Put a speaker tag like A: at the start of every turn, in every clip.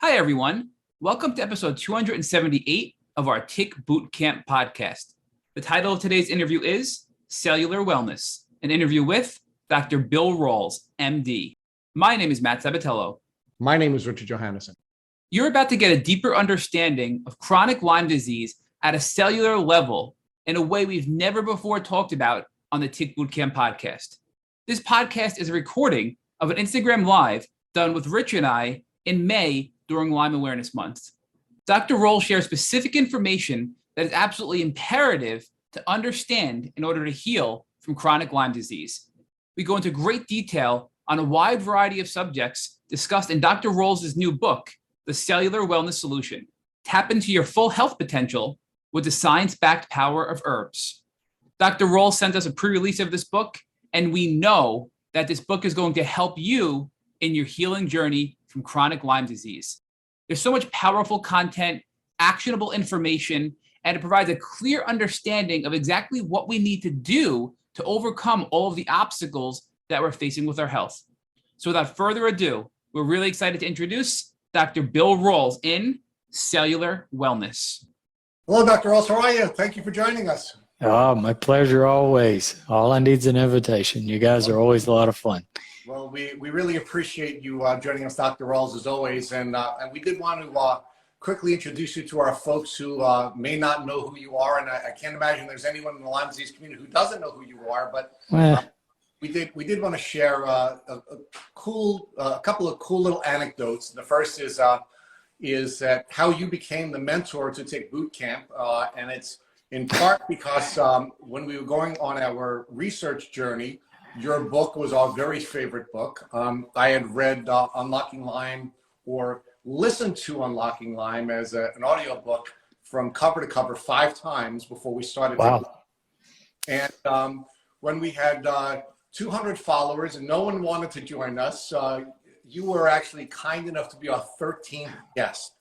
A: Hi, everyone. Welcome to episode 278 of our Tick Boot Camp podcast. The title of today's interview is Cellular Wellness, an interview with Dr. Bill Rawls, MD. My name is Matt Sabatello.
B: My name is Richard Johannesson.
A: You're about to get a deeper understanding of chronic Lyme disease at a cellular level in a way we've never before talked about on the Tick Boot Camp podcast. This podcast is a recording of an Instagram Live done with Rich and I in May during Lyme Awareness Month. Dr. Rawls shares specific information that is absolutely imperative to understand in order to heal from chronic Lyme disease. We go into great detail on a wide variety of subjects discussed in Dr. Rawls' new book, The Cellular Wellness Solution. Tap into your full health potential with the science-backed power of herbs. Dr. Rawls sent us a pre-release of this book, and we know that this book is going to help you in your healing journey from chronic Lyme disease. There's so much powerful content, actionable information, and it provides a clear understanding of exactly what we need to do to overcome all of the obstacles that we're facing with our health. So without further ado, we're really excited to introduce Dr. Bill Rawls in Cellular Wellness.
C: Hello, Dr. Rawls. How are you? Thank you for joining us.
D: Oh, my pleasure always. All I need is an invitation. You guys are always a lot of fun.
C: Well, we really appreciate you joining us, Dr. Rawls, as always. And we did want to quickly introduce you to our folks who may not know who you are. And I can't imagine there's anyone in the Lyme disease community who doesn't know who you are. But we did want to share a couple of cool little anecdotes. The first is that how you became the mentor to Tick Boot Camp. And it's in part because when we were going on our research journey, your book was our very favorite book. I had read Unlocking Lyme or listened to Unlocking Lyme as an audio book from cover to cover 5 times before we started.
D: Wow.
C: And when we had 200 followers and no one wanted to join us, you were actually kind enough to be our 13th guest.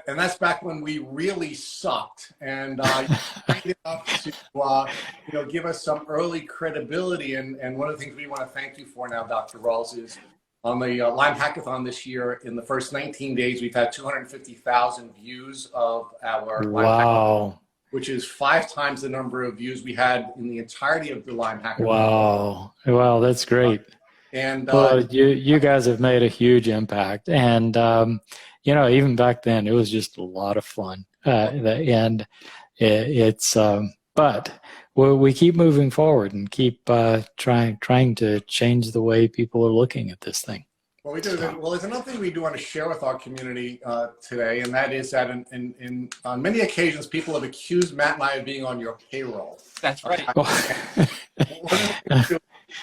C: And that's back when we really sucked, and kind enough to give us some early credibility. And one of the things we want to thank you for now, Dr. Rawls, is on the Lyme Hackathon this year. In the first 19 days, we've had 250,000 views of our Lyme Hackathon, which is 5 times the number of views we had in the entirety of the Lyme Hackathon.
D: Wow, that's great. Well, you guys have made a huge impact, and even back then, it was just a lot of fun. But we keep moving forward and keep trying to change the way people are looking at this thing.
C: Well, we do. Well, there's another thing we do want to share with our community today, and that is that on many occasions, people have accused Matt and I of being on your payroll.
A: That's right.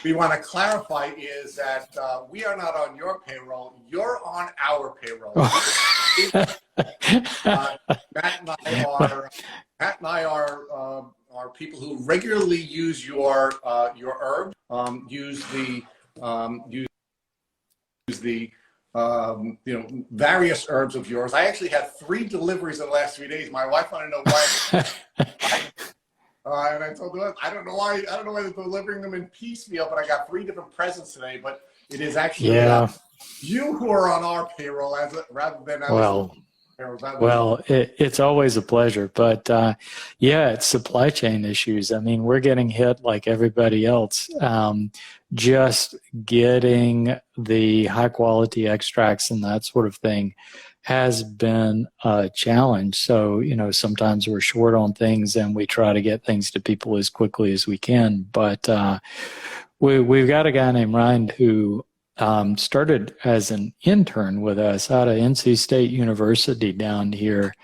C: We want to clarify is that we are not on your payroll. You're on our payroll. Matt and I are people who regularly use your herb, use the various herbs of yours. I actually had 3 deliveries in the last 3 days. My wife wanted to know why. And I told her, I don't know why they're delivering them in piecemeal, but I got 3 different presents today. But it is actually you who are on our payroll rather than
D: it's always a pleasure. But it's supply chain issues. I mean, we're getting hit like everybody else. Just getting the high quality extracts and that sort of thing has been a challenge. So, sometimes we're short on things and we try to get things to people as quickly as we can. But we've got a guy named Ryan who started as an intern with us out of NC State University down here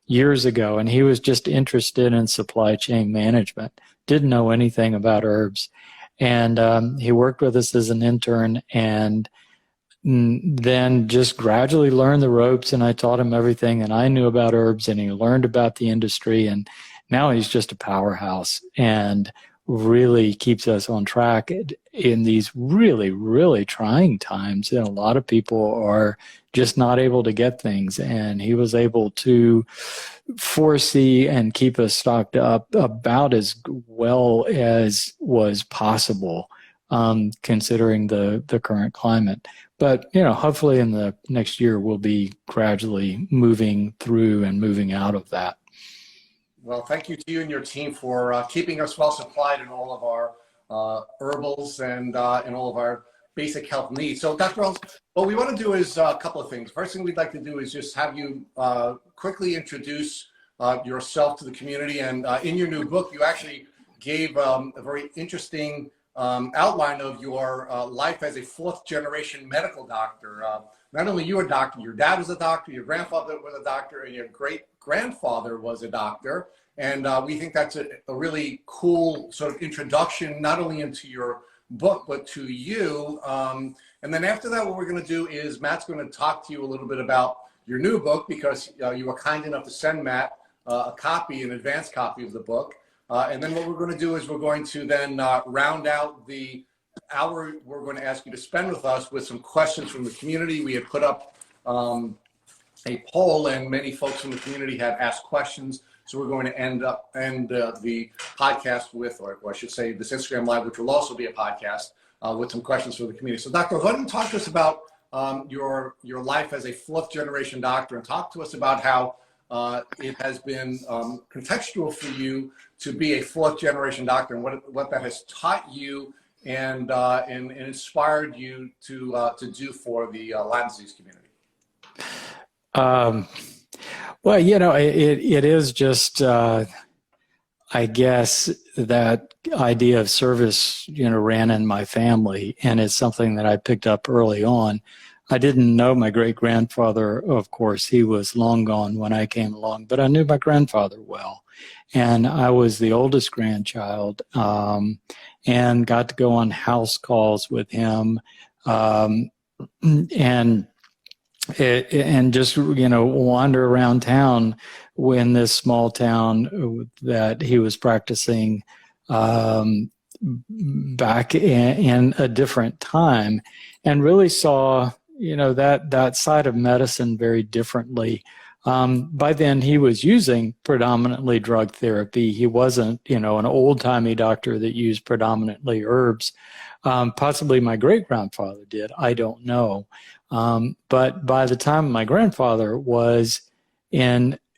D: years ago. And he was just interested in supply chain management, didn't know anything about herbs. And he worked with us as an intern and then just gradually learned the ropes, and I taught him everything, and I knew about herbs, and he learned about the industry, and now he's just a powerhouse and really keeps us on track in these really, really trying times. And a lot of people are just not able to get things, and he was able to foresee and keep us stocked up about as well as was possible, considering the current climate. But, hopefully in the next year, we'll be gradually moving through and moving out of that.
C: Well, thank you to you and your team for keeping us well supplied in all of our herbals and in all of our basic health needs. So, Dr. Rawls, what we want to do is a couple of things. First thing we'd like to do is just have you quickly introduce yourself to the community. And in your new book, you actually gave a very interesting outline of your life as a fourth-generation medical doctor. Not only you a doctor, your dad was a doctor, your grandfather was a doctor, and your great-grandfather was a doctor. And we think that's a really cool sort of introduction, not only into your book, but to you. And then after that, what we're going to do is Matt's going to talk to you a little bit about your new book, because you were kind enough to send Matt a copy, an advanced copy of the book. And then what we're going to do is we're going to then round out the hour we're going to ask you to spend with us with some questions from the community. We had put up a poll, and many folks from the community had asked questions. So we're going to end the podcast with, or I should say this Instagram Live, which will also be a podcast, with some questions for the community. So Dr. Why don't you talk to us about your life as a fourth-generation doctor, and talk to us about how it has been contextual for you to be a fourth-generation doctor, and what that has taught you and inspired you to do for the Lyme disease community.
D: Well, it is just, I guess, that idea of service, ran in my family, and it's something that I picked up early on. I didn't know my great-grandfather, of course. He was long gone when I came along, but I knew my grandfather well. And I was the oldest grandchild, and got to go on house calls with him, and just, wander around town in this small town that he was practicing back in a different time, and really saw, that side of medicine very differently. By then, he was using predominantly drug therapy. He wasn't, an old-timey doctor that used predominantly herbs. Possibly my great-grandfather did. I don't know. But by the time my grandfather was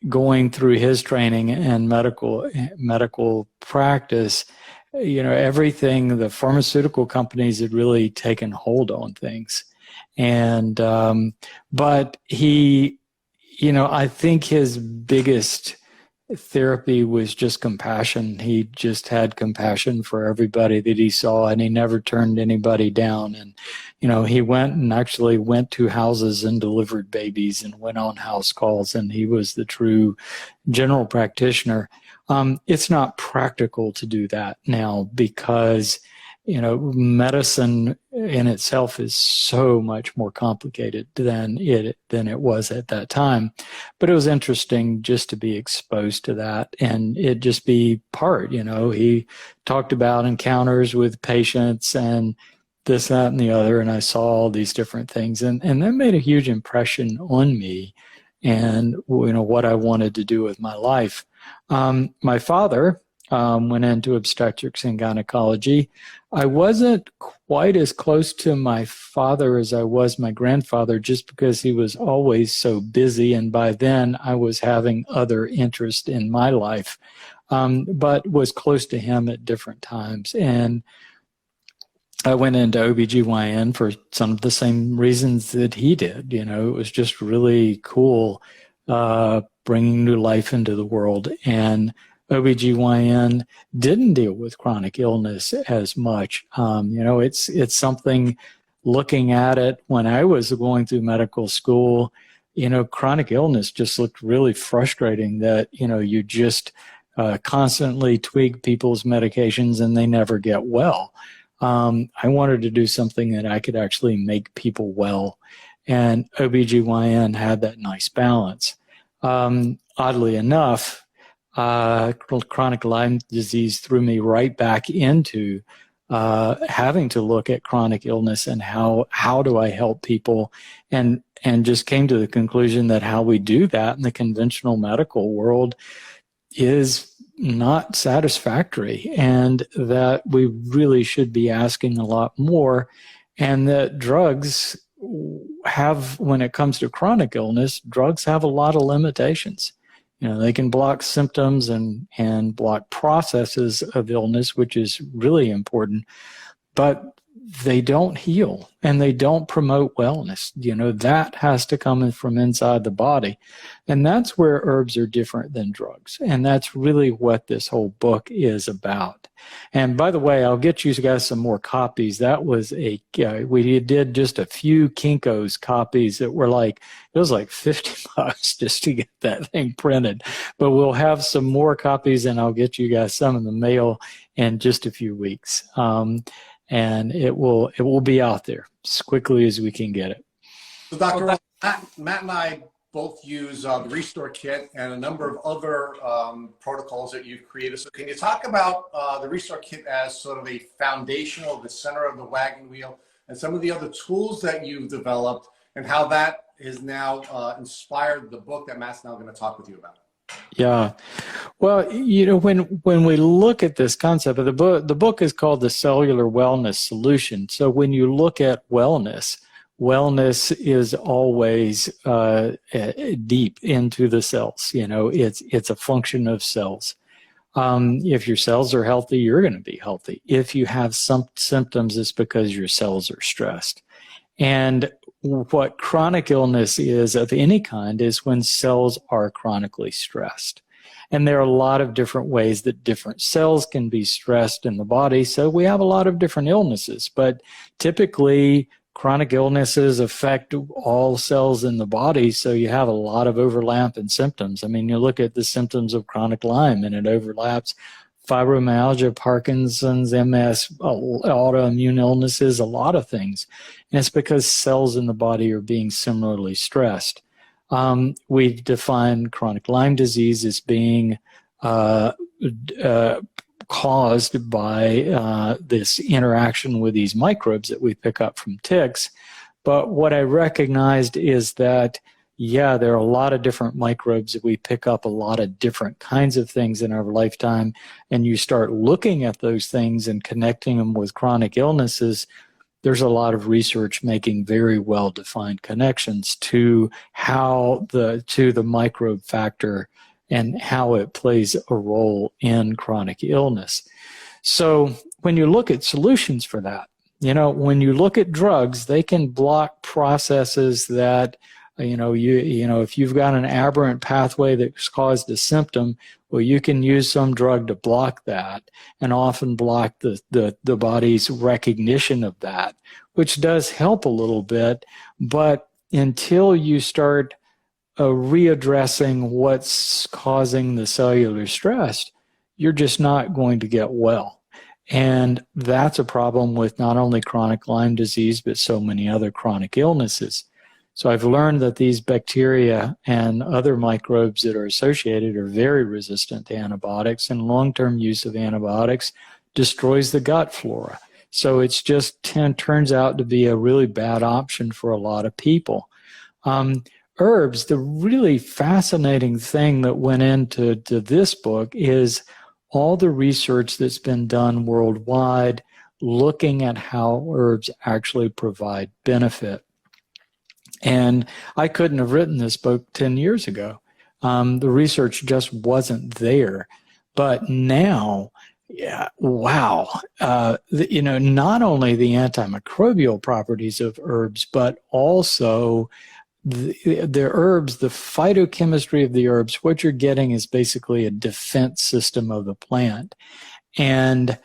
D: going through his training and medical practice, everything, the pharmaceutical companies had really taken hold on things. And, but he, I think his biggest therapy was just compassion. He just had compassion for everybody that he saw, and he never turned anybody down. And, he actually went to houses and delivered babies and went on house calls, and he was the true general practitioner. It's not practical to do that now because, medicine in itself is so much more complicated than it was at that time. But it was interesting just to be exposed to that and it just be part, he talked about encounters with patients and this, that, and the other. And I saw all these different things and that made a huge impression on me and, what I wanted to do with my life. My father went into obstetrics and gynecology. I wasn't quite as close to my father as I was my grandfather just because he was always so busy, and by then I was having other interests in my life, but was close to him at different times. And I went into OBGYN for some of the same reasons that he did. It was just really cool bringing new life into the world. And OBGYN didn't deal with chronic illness as much. It's something, looking at it when I was going through medical school, chronic illness just looked really frustrating that, you just constantly tweak people's medications and they never get well. I wanted to do something that I could actually make people well. And OBGYN had that nice balance. Oddly enough, chronic Lyme disease threw me right back into having to look at chronic illness and how do I help people, and just came to the conclusion that how we do that in the conventional medical world is not satisfactory, and that we really should be asking a lot more, and that drugs when it comes to chronic illness, drugs have a lot of limitations. They can block symptoms and block processes of illness, which is really important, but they don't heal and they don't promote wellness. That has to come in from inside the body. And that's where herbs are different than drugs. And that's really what this whole book is about. And by the way, I'll get you guys some more copies. That was we did just a few Kinko's copies that were it was like $50 just to get that thing printed. But we'll have some more copies and I'll get you guys some in the mail in just a few weeks. And it will be out there as quickly as we can get it.
C: So Dr. Matt and I both use the Restore Kit and a number of other protocols that you've created. So can you talk about the Restore Kit as sort of a foundational, the center of the wagon wheel, and some of the other tools that you've developed and how that has now inspired the book that Matt's now going to talk with you about?
D: Yeah. Well, when we look at this concept of the book is called the Cellular Wellness Solution. So when you look at wellness is always deep into the cells. It's a function of cells. If your cells are healthy, you're going to be healthy. If you have some symptoms, it's because your cells are stressed. And what chronic illness is of any kind is when cells are chronically stressed. And there are a lot of different ways that different cells can be stressed in the body. So we have a lot of different illnesses, but typically chronic illnesses affect all cells in the body. So you have a lot of overlap in symptoms. I mean, you look at the symptoms of chronic Lyme and it overlaps fibromyalgia, Parkinson's, MS, autoimmune illnesses, a lot of things. And it's because cells in the body are being similarly stressed. We've defined chronic Lyme disease as being caused by this interaction with these microbes that we pick up from ticks. But what I recognized is that there are a lot of different microbes that we pick up, a lot of different kinds of things in our lifetime, and you start looking at those things and connecting them with chronic illnesses. There's a lot of research making very well-defined connections to the microbe factor and how it plays a role in chronic illness. So when you look at solutions for that, when you look at drugs, they can block processes that if you've got an aberrant pathway that's caused a symptom, well, you can use some drug to block that and often block the body's recognition of that, which does help a little bit. But until you start readdressing what's causing the cellular stress, you're just not going to get well. And that's a problem with not only chronic Lyme disease, but so many other chronic illnesses. So I've learned that these bacteria and other microbes that are associated are very resistant to antibiotics, and long-term use of antibiotics destroys the gut flora. So it's just turns out to be a really bad option for a lot of people. Herbs, the really fascinating thing that went into this book is all the research that's been done worldwide looking at how herbs actually provide benefit. And I couldn't have written this book 10 years ago. The research just wasn't there. But now, wow. Not only the antimicrobial properties of herbs, but also the herbs, the phytochemistry of the herbs. What you're getting is basically a defense system of the plant. And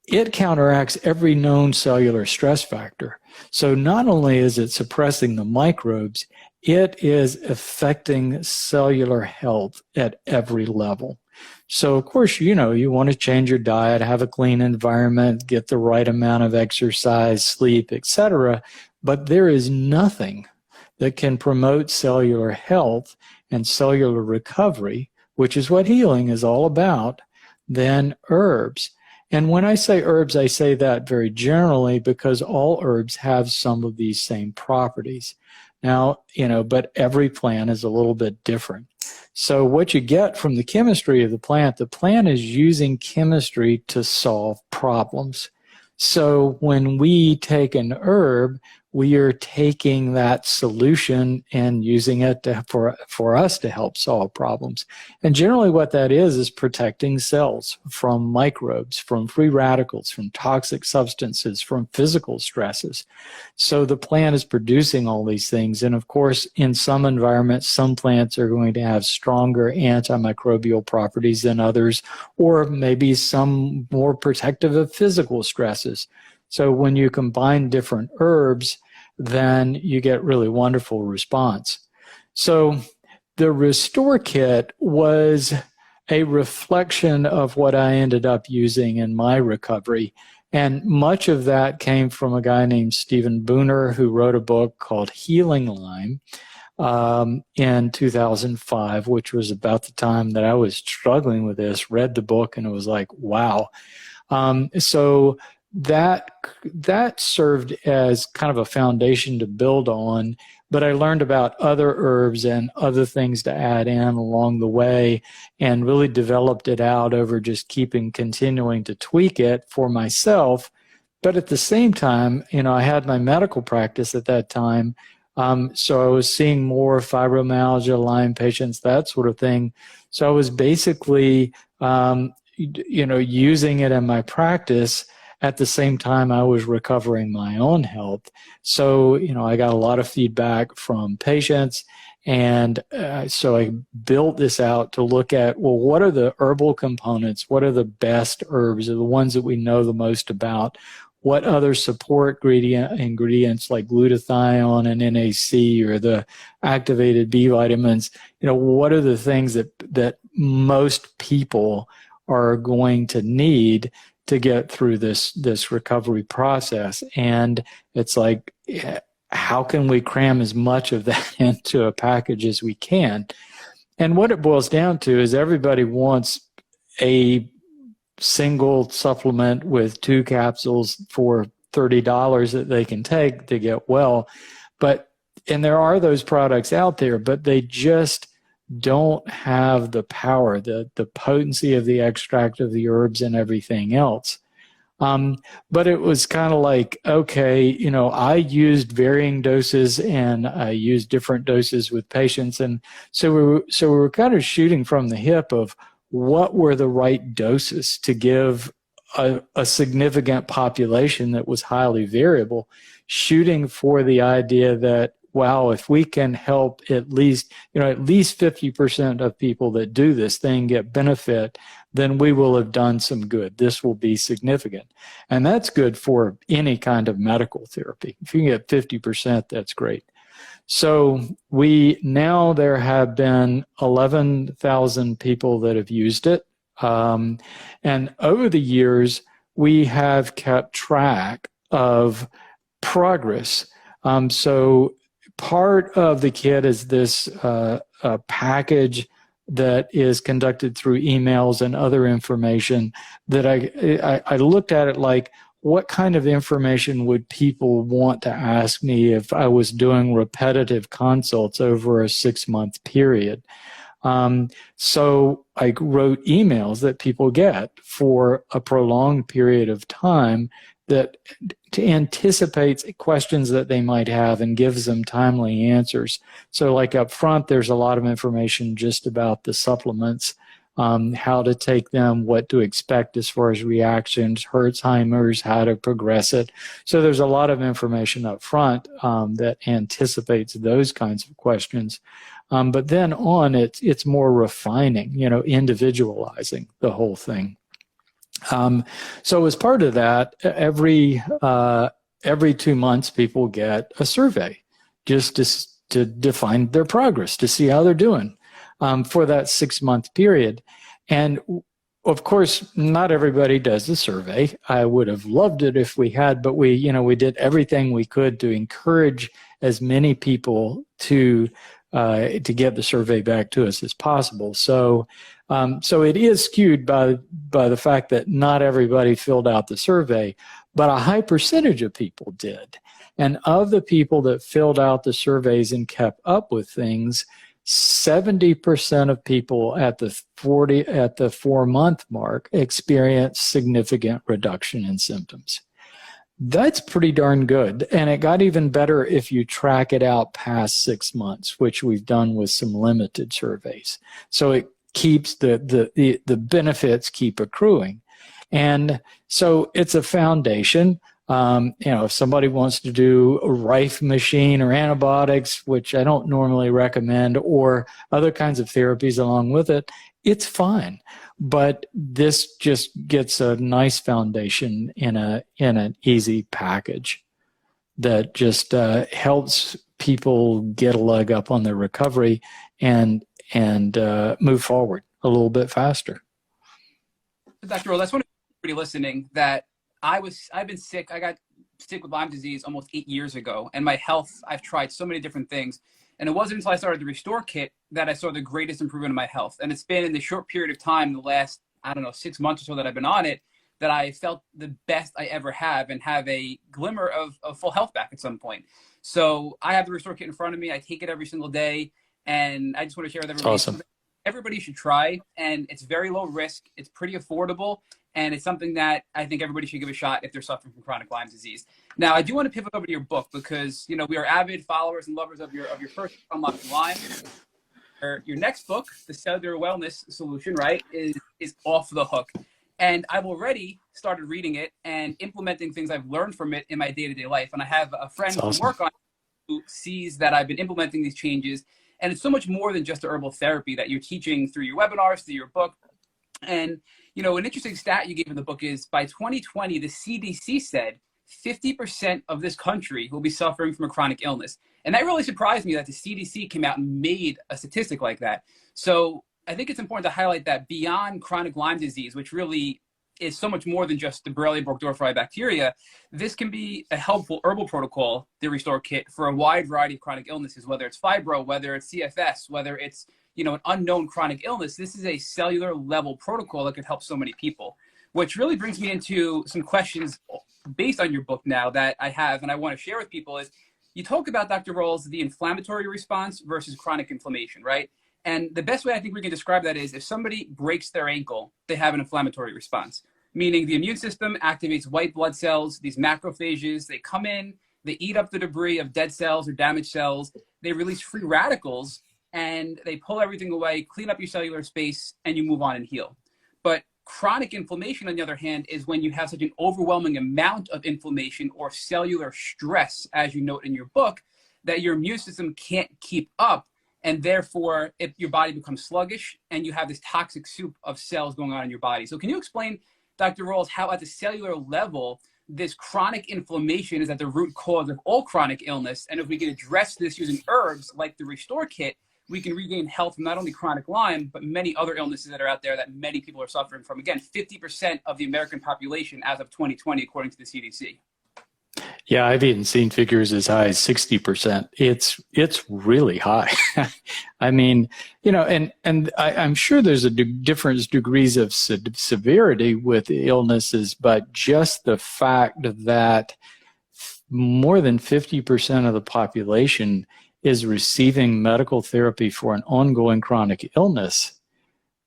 D: it counteracts every known cellular stress factor. So not only is it suppressing the microbes, it is affecting cellular health at every level. So of course, you want to change your diet, have a clean environment, get the right amount of exercise, sleep, etc. But there is nothing that can promote cellular health and cellular recovery, which is what healing is all about, than herbs. And when I say herbs, I say that very generally because all herbs have some of these same properties. Now, but every plant is a little bit different. So what you get from the chemistry of the plant is using chemistry to solve problems. So when we take an herb, we are taking that solution and using it for us to help solve problems. And generally what that is protecting cells from microbes, from free radicals, from toxic substances, from physical stresses. So the plant is producing all these things. And of course, in some environments, some plants are going to have stronger antimicrobial properties than others, or maybe some more protective of physical stresses. So when you combine different herbs, then you get really wonderful response. So the Restore Kit was a reflection of what I ended up using in my recovery. And much of that came from a guy named Stephen Booner, who wrote a book called Healing Lyme in 2005, which was about the time that I was struggling with this, read the book, and it was like, wow. So that served as kind of a foundation to build on, but I learned about other herbs and other things to add in along the way and really developed it out over just continuing to tweak it for myself. But at the same time, I had my medical practice at that time. So I was seeing more fibromyalgia, Lyme patients, that sort of thing. So I was basically, using it in my practice at the same time I was recovering my own health. So, I got a lot of feedback from patients. And so I built this out to look at, well, what are the herbal components? What are the best herbs, or the ones that we know the most about? What other support ingredients like glutathione and NAC or the activated B vitamins? What are the things that most people are going to need to get through this recovery process? And it's like, how can we cram as much of that into a package as we can? And what it boils down to is everybody wants a single supplement with 2 capsules for $30 that they can take to get well. And there are those products out there, but they just don't have the power, the potency of the extract of the herbs and everything else. But it was kind of like, okay, I used varying doses and I used different doses with patients. And so we were kind of shooting from the hip of what were the right doses to give a significant population that was highly variable, shooting for the idea that, wow, if we can help at least 50% of people that do this thing get benefit, then we will have done some good. This will be significant. And that's good for any kind of medical therapy. If you can get 50%, that's great. So there have been 11,000 people that have used it. And over the years, we have kept track of progress. So part of the kit is this package that is conducted through emails and other information that I looked at it like, what kind of information would people want to ask me if I was doing repetitive consults over a 6-month period? So I wrote emails that people get for a prolonged period of time that anticipates questions that they might have and gives them timely answers. So like up front, there's a lot of information just about the supplements, how to take them, what to expect as far as reactions, Hertzheimer's, how to progress it. So there's a lot of information up front that anticipates those kinds of questions. But then on, it's more refining, individualizing the whole thing. So as part of that, every 2 months, people get a survey just to define their progress, to see how they're doing for that 6-month period. And of course, not everybody does the survey. I would have loved it if we had, but we did everything we could to encourage as many people to get the survey back to us as possible. So it is skewed by the fact that not everybody filled out the survey, but a high percentage of people did. And of the people that filled out the surveys and kept up with things, 70% of people at the 4-month mark experienced significant reduction in symptoms. That's pretty darn good. And it got even better if you track it out past 6 months, which we've done with some limited surveys. So it keeps the benefits keep accruing. And so it's a foundation. If somebody wants to do a Rife machine or antibiotics, which I don't normally recommend, or other kinds of therapies along with it, it's fine. But this just gets a nice foundation in an easy package that just helps people get a leg up on their recovery and move forward a little bit faster.
A: Dr. Rawls, that's one of everybody listening that I've been sick. I got sick with Lyme disease almost 8 years ago, and my health, I've tried so many different things. And it wasn't until I started the Restore Kit that I saw the greatest improvement in my health. And it's been in the short period of time, the last, 6 months or so that I've been on it, that I felt the best I ever have and have a glimmer of full health back at some point. So I have the Restore Kit in front of me. I take it every single day. And I just want to share with everybody.
D: Awesome.
A: Everybody should try. And it's very low risk. It's pretty affordable. And it's something that I think everybody should give a shot if they're suffering from chronic Lyme disease. Now, I do want to pivot over to your book because, we are avid followers and lovers of your first Unlocking Lyme. Your next book, The Cellular Wellness Solution, right, is off the hook. And I've already started reading it and implementing things I've learned from it in my day-to-day life. And I have a friend who work on it who sees that I've been implementing these changes. And it's so much more than just a herbal therapy that you're teaching through your webinars, through your book. And, an interesting stat you gave in the book is by 2020, the CDC said 50% of this country will be suffering from a chronic illness. And that really surprised me that the CDC came out and made a statistic like that. So I think it's important to highlight that beyond chronic Lyme disease, which really is so much more than just the Borrelia burgdorferi bacteria, this can be a helpful herbal protocol, the Restore Kit, for a wide variety of chronic illnesses, whether it's fibro, whether it's CFS, whether it's an unknown chronic illness. This is a cellular level protocol that could help so many people, which really brings me into some questions based on your book now that I have and I want to share with people is you talk about, Dr. Rawls, the inflammatory response versus chronic inflammation, right? And the best way I think we can describe that is if somebody breaks their ankle, they have an inflammatory response, meaning the immune system activates white blood cells, these macrophages, they come in, they eat up the debris of dead cells or damaged cells, they release free radicals, and they pull everything away, clean up your cellular space, and you move on and heal. But chronic inflammation, on the other hand, is when you have such an overwhelming amount of inflammation or cellular stress, as you note in your book, that your immune system can't keep up. And therefore, if your body becomes sluggish and you have this toxic soup of cells going on in your body. So can you explain, Dr. Rawls, how at the cellular level, this chronic inflammation is at the root cause of all chronic illness? And if we can address this using herbs like the Restore Kit, we can regain health from not only chronic Lyme, but many other illnesses that are out there that many people are suffering from. Again, 50% of the American population as of 2020, according to the CDC.
D: Yeah, I've even seen figures as high as 60%. It's really high. I mean, and I'm sure there's a different degrees of severity with illnesses, but just the fact that more than 50% of the population is receiving medical therapy for an ongoing chronic illness,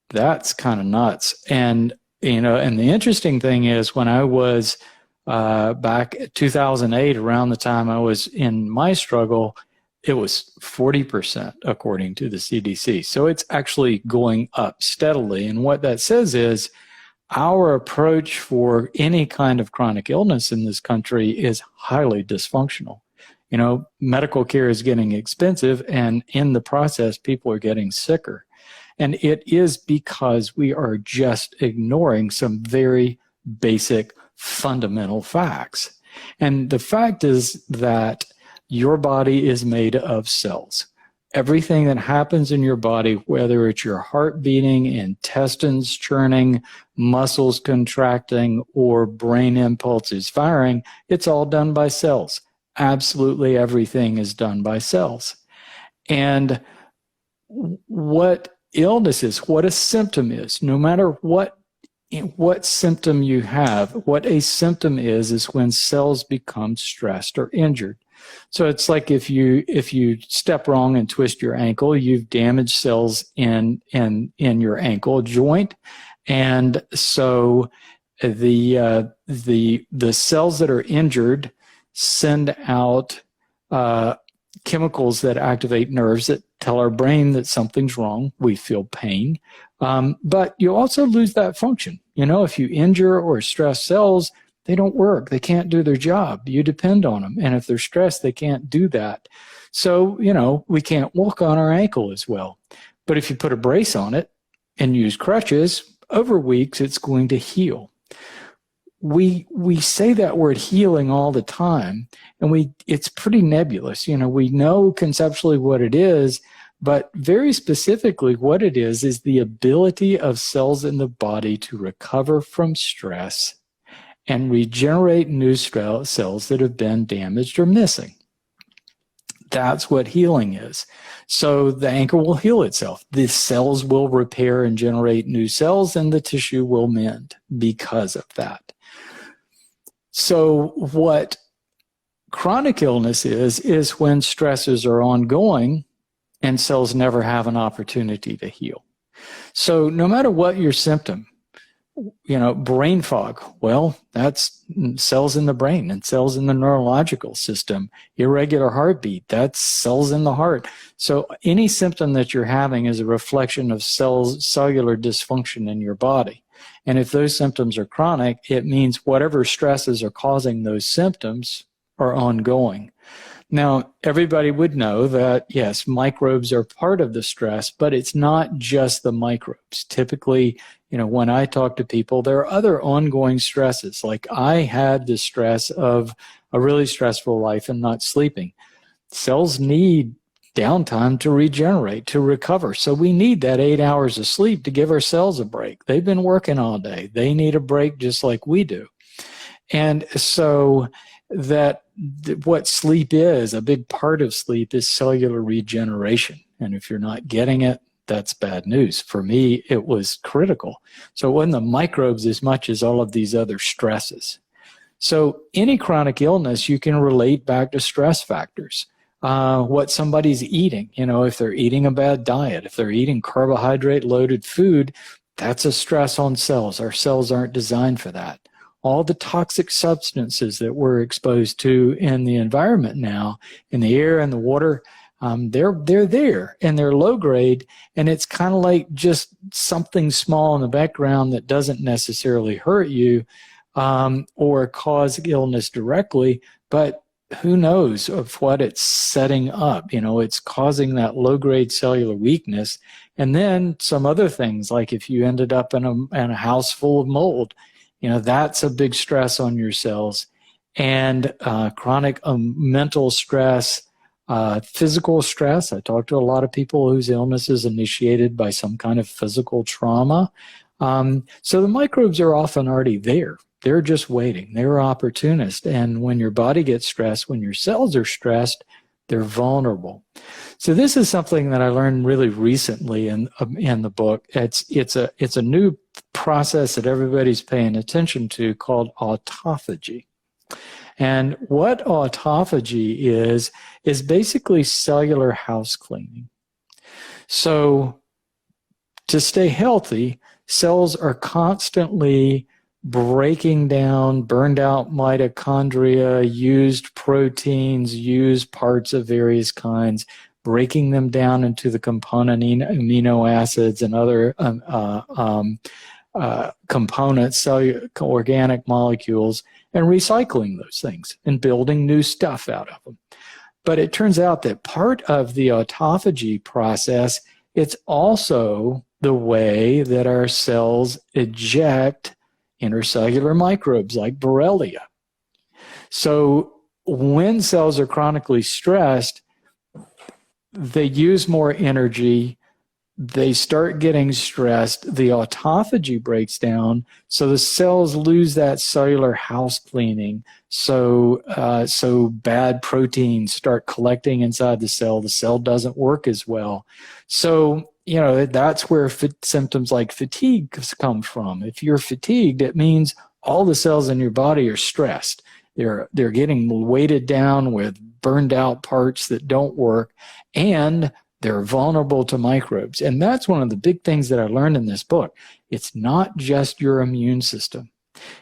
D: that's kind of nuts. And, and the interesting thing is when I was back in 2008, around the time I was in my struggle, it was 40% according to the CDC. So it's actually going up steadily. And what that says is our approach for any kind of chronic illness in this country is highly dysfunctional. Medical care is getting expensive, and in the process, people are getting sicker. And it is because we are just ignoring some very basic fundamental facts. And the fact is that your body is made of cells. Everything that happens in your body, whether it's your heart beating, intestines churning, muscles contracting, or brain impulses firing, it's all done by cells. Absolutely everything is done by cells. And what illness is, what a symptom is, no matter what symptom you have, what a symptom is when cells become stressed or injured. So it's like if you step wrong and twist your ankle, you've damaged cells in your ankle joint, and so the the cells that are injured send out chemicals that activate nerves that tell our brain that something's wrong. We feel pain. But you also lose that function. If you injure or stress cells, they don't work. They can't do their job. You depend on them. And if they're stressed, they can't do that. So, we can't walk on our ankle as well. But if you put a brace on it and use crutches, over weeks, it's going to heal. We say that word healing all the time, and it's pretty nebulous. We know conceptually what it is, but very specifically what it is the ability of cells in the body to recover from stress and regenerate new cells that have been damaged or missing. That's what healing is. So the ankle will heal itself. The cells will repair and generate new cells, and the tissue will mend because of that. So what chronic illness is when stresses are ongoing and cells never have an opportunity to heal. So no matter what your symptom, brain fog, well, that's cells in the brain and cells in the neurological system. Irregular heartbeat, that's cells in the heart. So any symptom that you're having is a reflection of cellular dysfunction in your body. And if those symptoms are chronic, it means whatever stresses are causing those symptoms are ongoing. Now, everybody would know that, yes, microbes are part of the stress, but it's not just the microbes. Typically, when I talk to people, there are other ongoing stresses. Like I had the stress of a really stressful life and not sleeping. Cells need downtime to regenerate, to recover. So we need that 8 hours of sleep to give our cells a break. They've been working all day. They need a break just like we do. And so what sleep is, a big part of sleep is cellular regeneration. And if you're not getting it, that's bad news. For me, it was critical. So it wasn't the microbes as much as all of these other stresses. So any chronic illness, you can relate back to stress factors. What somebody's eating, if they're eating a bad diet, if they're eating carbohydrate-loaded food, that's a stress on cells. Our cells aren't designed for that. All the toxic substances that we're exposed to in the environment now, in the air and the water, they're there and they're low grade, and it's kind of like just something small in the background that doesn't necessarily hurt you or cause illness directly, but who knows of what it's setting up. It's causing that low grade cellular weakness, and then some other things, like if you ended up in a house full of mold, that's a big stress on your cells. And chronic mental stress, physical stress. I talk to a lot of people whose illness is initiated by some kind of physical trauma. So the microbes are often already there. They're just waiting. They're opportunists. And when your body gets stressed, when your cells are stressed, they're vulnerable. So this is something that I learned really recently in the book. It's a new process that everybody's paying attention to called autophagy. And what autophagy is basically cellular house cleaning. So to stay healthy, cells are constantly breaking down burned out mitochondria, used proteins, used parts of various kinds, breaking them down into the component amino acids and other components, organic molecules, and recycling those things and building new stuff out of them. But it turns out that part of the autophagy process, it's also the way that our cells eject intercellular microbes like Borrelia. So when cells are chronically stressed, they use more energy, they start getting stressed, the autophagy breaks down, so the cells lose that cellular house cleaning. So bad proteins start collecting inside the cell doesn't work as well. So that's where symptoms like fatigue come from. If you're fatigued, it means all the cells in your body are stressed. They're getting weighted down with burned out parts that don't work, and they're vulnerable to microbes. And that's one of the big things that I learned in this book. It's not just your immune system.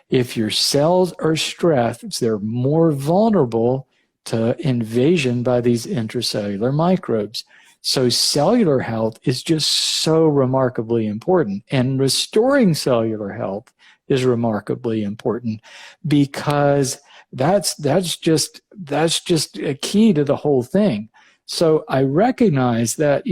D: If your cells are stressed, they're more vulnerable to invasion by these intracellular microbes. So cellular health is just so remarkably important, and restoring cellular health is remarkably important, because that's just a key to the whole thing. So I recognize that,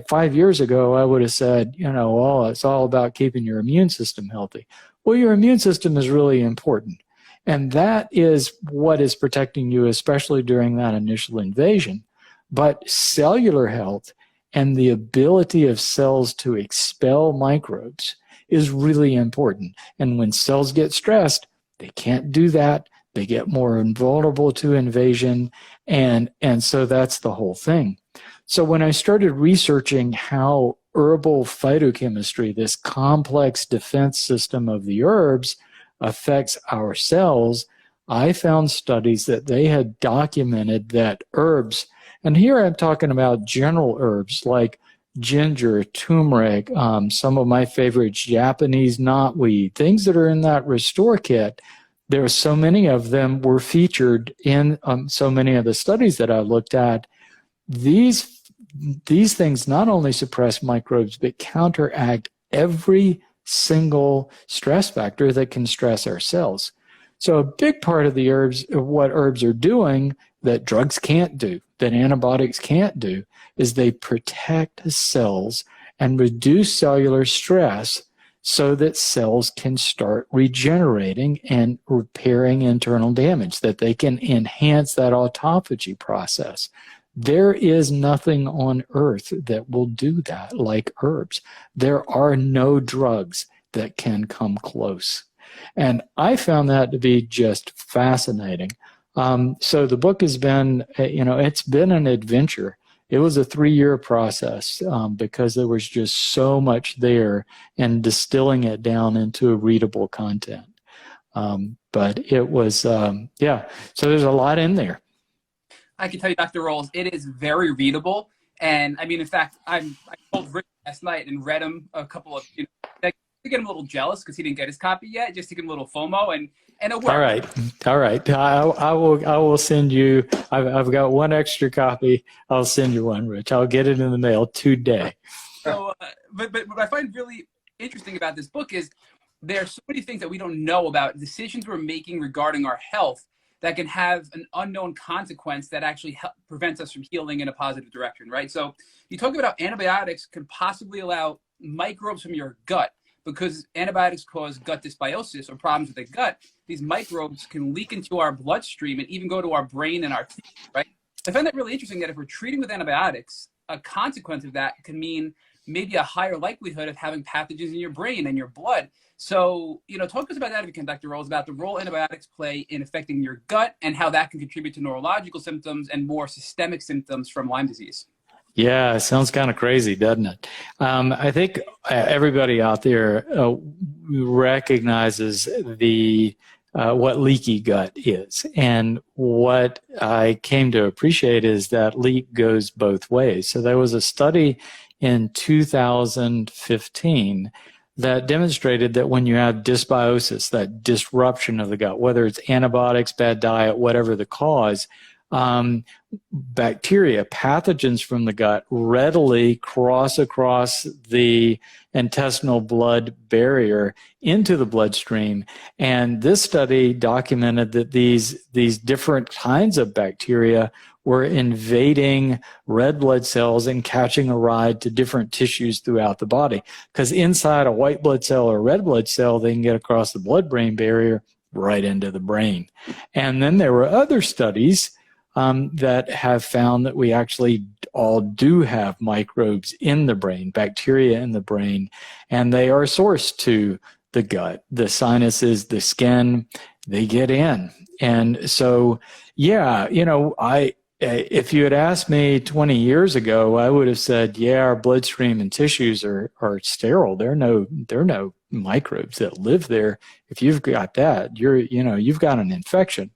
D: 5 years ago, I would have said, well, it's all about keeping your immune system healthy. Well, your immune system is really important. And that is what is protecting you, especially during that initial invasion. But cellular health and the ability of cells to expel microbes is really important. And when cells get stressed, they can't do that. They get more vulnerable to invasion. And so that's the whole thing. So when I started researching how herbal phytochemistry, this complex defense system of the herbs, affects our cells, I found studies that they had documented that herbs, and here I'm talking about general herbs like ginger, turmeric, some of my favorites, Japanese knotweed, things that are in that Restore kit. There are so many of them were featured in so many of the studies that I looked at. These things not only suppress microbes, but counteract every single stress factor that can stress our cells. So a big part of the herbs, what herbs are doing that drugs can't do, that antibiotics can't do, is they protect cells and reduce cellular stress so that cells can start regenerating and repairing internal damage, that they can enhance that autophagy process. There is nothing on earth that will do that like herbs. There are no drugs that can come close. And I found that to be just fascinating. So the book has been, it's been an adventure. It was a 3-year process because there was just so much there, and distilling it down into readable content. But it was, so there's a lot in there.
A: I can tell you, Dr. Rawls, it is very readable. And I mean, in fact, I told Rick last night and read him a couple of, to get him a little jealous because he didn't get his copy yet, just to give him a little FOMO, and it worked.
D: All right. I will send you. I've got one extra copy. I'll send you one, Rich. I'll get it in the mail today.
A: So, but what I find really interesting about this book is there are so many things that we don't know about, decisions we're making regarding our health that can have an unknown consequence that actually prevents us from healing in a positive direction, right? So you talk about antibiotics could possibly allow microbes from your gut, because antibiotics cause gut dysbiosis or problems with the gut. These microbes can leak into our bloodstream and even go to our brain and our teeth, right? I find that really interesting that if we're treating with antibiotics, a consequence of that can mean maybe a higher likelihood of having pathogens in your brain and your blood. So, talk to us about that if you can, Dr. Rawls, about the role antibiotics play in affecting your gut and how that can contribute to neurological symptoms and more systemic symptoms from Lyme disease.
D: Yeah, it sounds kind of crazy, doesn't it? I think everybody out there recognizes what leaky gut is. And what I came to appreciate is that leak goes both ways. So there was a study in 2015 that demonstrated that when you have dysbiosis, that disruption of the gut, whether it's antibiotics, bad diet, whatever the cause, bacteria, pathogens from the gut readily cross across the intestinal blood barrier into the bloodstream. And this study documented that these different kinds of bacteria were invading red blood cells and catching a ride to different tissues throughout the body. Because inside a white blood cell or red blood cell, they can get across the blood-brain barrier right into the brain. And then there were other studies that have found that we actually all do have microbes in the brain, bacteria in the brain, and they are sourced to the gut, the sinuses, the skin, they get in. And so, if you had asked me 20 years ago, I would have said, our bloodstream and tissues are sterile. There are no microbes that live there. If you've got that, you've got an infection.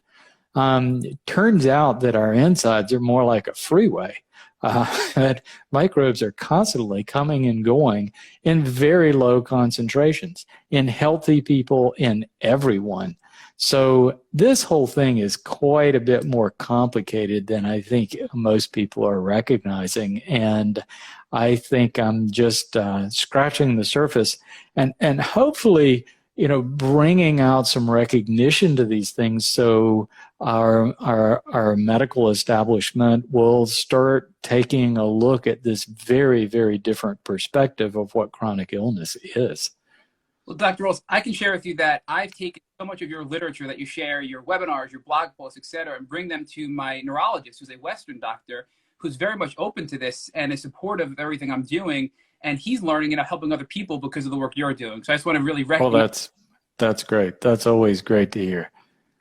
D: It turns out that our insides are more like a freeway. that microbes are constantly coming and going in very low concentrations in healthy people, in everyone. So this whole thing is quite a bit more complicated than I think most people are recognizing. And I think I'm just scratching the surface and hopefully, bringing out some recognition to these things so our medical establishment will start taking a look at this very, very different perspective of what chronic illness is.
A: Well, Dr. Rawls, I can share with you that I've taken so much of your literature that you share, your webinars, your blog posts, et cetera, and bring them to my neurologist, who's a Western doctor, who's very much open to this and is supportive of everything I'm doing. And he's learning and helping other people because of the work you're doing. So I just want to really recognize.
D: Well, that's great. That's always great to hear.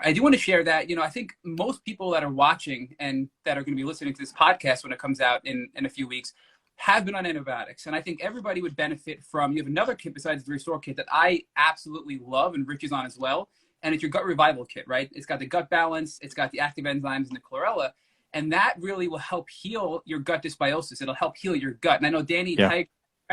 A: I do want to share that, I think most people that are watching and that are going to be listening to this podcast when it comes out in a few weeks have been on antibiotics. And I think everybody would benefit from, you have another kit besides the Restore kit that I absolutely love and Rich is on as well. And it's your gut revival kit, right? It's got the gut balance, it's got the active enzymes and the chlorella. And that really will help heal your gut dysbiosis. It'll help heal your gut. And I know Danny Tiger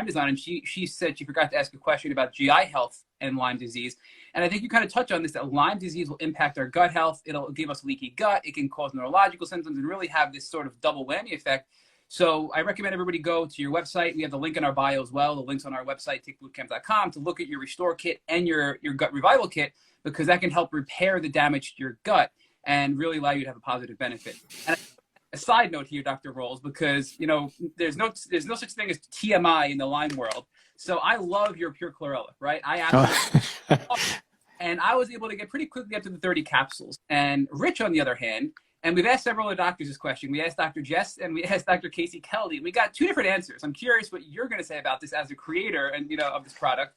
A: is on, and she said she forgot to ask a question about GI health and Lyme disease. And I think you kind of touch on this, that Lyme disease will impact our gut health. It'll give us leaky gut. It can cause neurological symptoms and really have this sort of double whammy effect. So I recommend everybody go to your website. We have the link in our bio as well. The link's on our website, tickbootcamp.com, to look at your Restore kit and your gut revival kit, because that can help repair the damage to your gut and really allow you to have a positive benefit. And a side note here, Dr. Rawls, because there's no such thing as TMI in the Lyme world. So I love your pure chlorella, right? I absolutely and I was able to get pretty quickly up to the 30 capsules. And Rich, on the other hand, and we've asked several other doctors this question. We asked Dr. Jess and we asked Dr. Casey Kelly, and we got two different answers. I'm curious what you're going to say about this as a creator and of this product.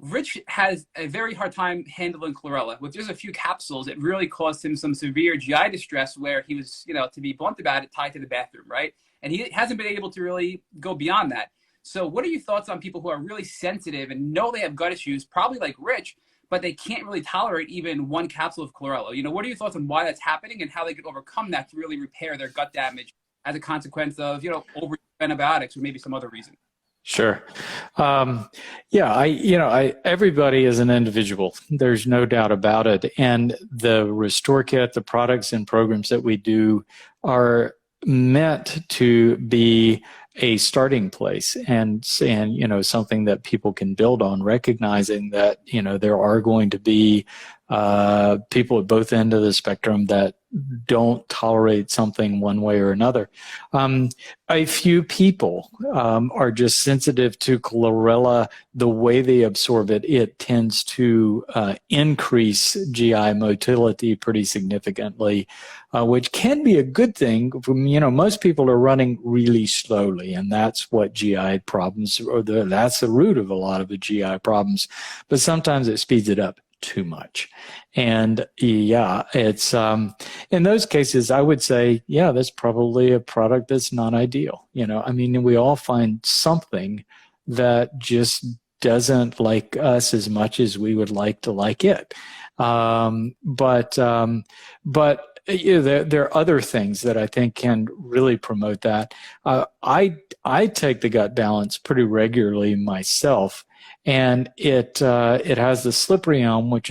A: Rich has a very hard time handling chlorella. With just a few capsules, it really caused him some severe GI distress where he was, to be blunt about it, tied to the bathroom, right? And he hasn't been able to really go beyond that. So what are your thoughts on people who are really sensitive and know they have gut issues, probably like Rich, but they can't really tolerate even one capsule of chlorella? What are your thoughts on why that's happening and how they could overcome that to really repair their gut damage as a consequence of, over antibiotics or maybe some other reason?
D: Sure. Everybody is an individual. There's no doubt about it. And the Restore Kit, the products and programs that we do are meant to be a starting place and something that people can build on, recognizing that, there are going to be people at both ends of the spectrum that don't tolerate something one way or another. A few people are just sensitive to chlorella. The way they absorb it, it tends to increase GI motility pretty significantly, which can be a good thing. Most people are running really slowly, and that's what GI problems, that's the root of a lot of the GI problems. But sometimes it speeds it up too much. And it's in those cases, I would say, that's probably a product that's not ideal. We all find something that just doesn't like us as much as we would like to like it. But there are other things that I think can really promote that. I take the gut balance pretty regularly myself. And it has the slippery elm, which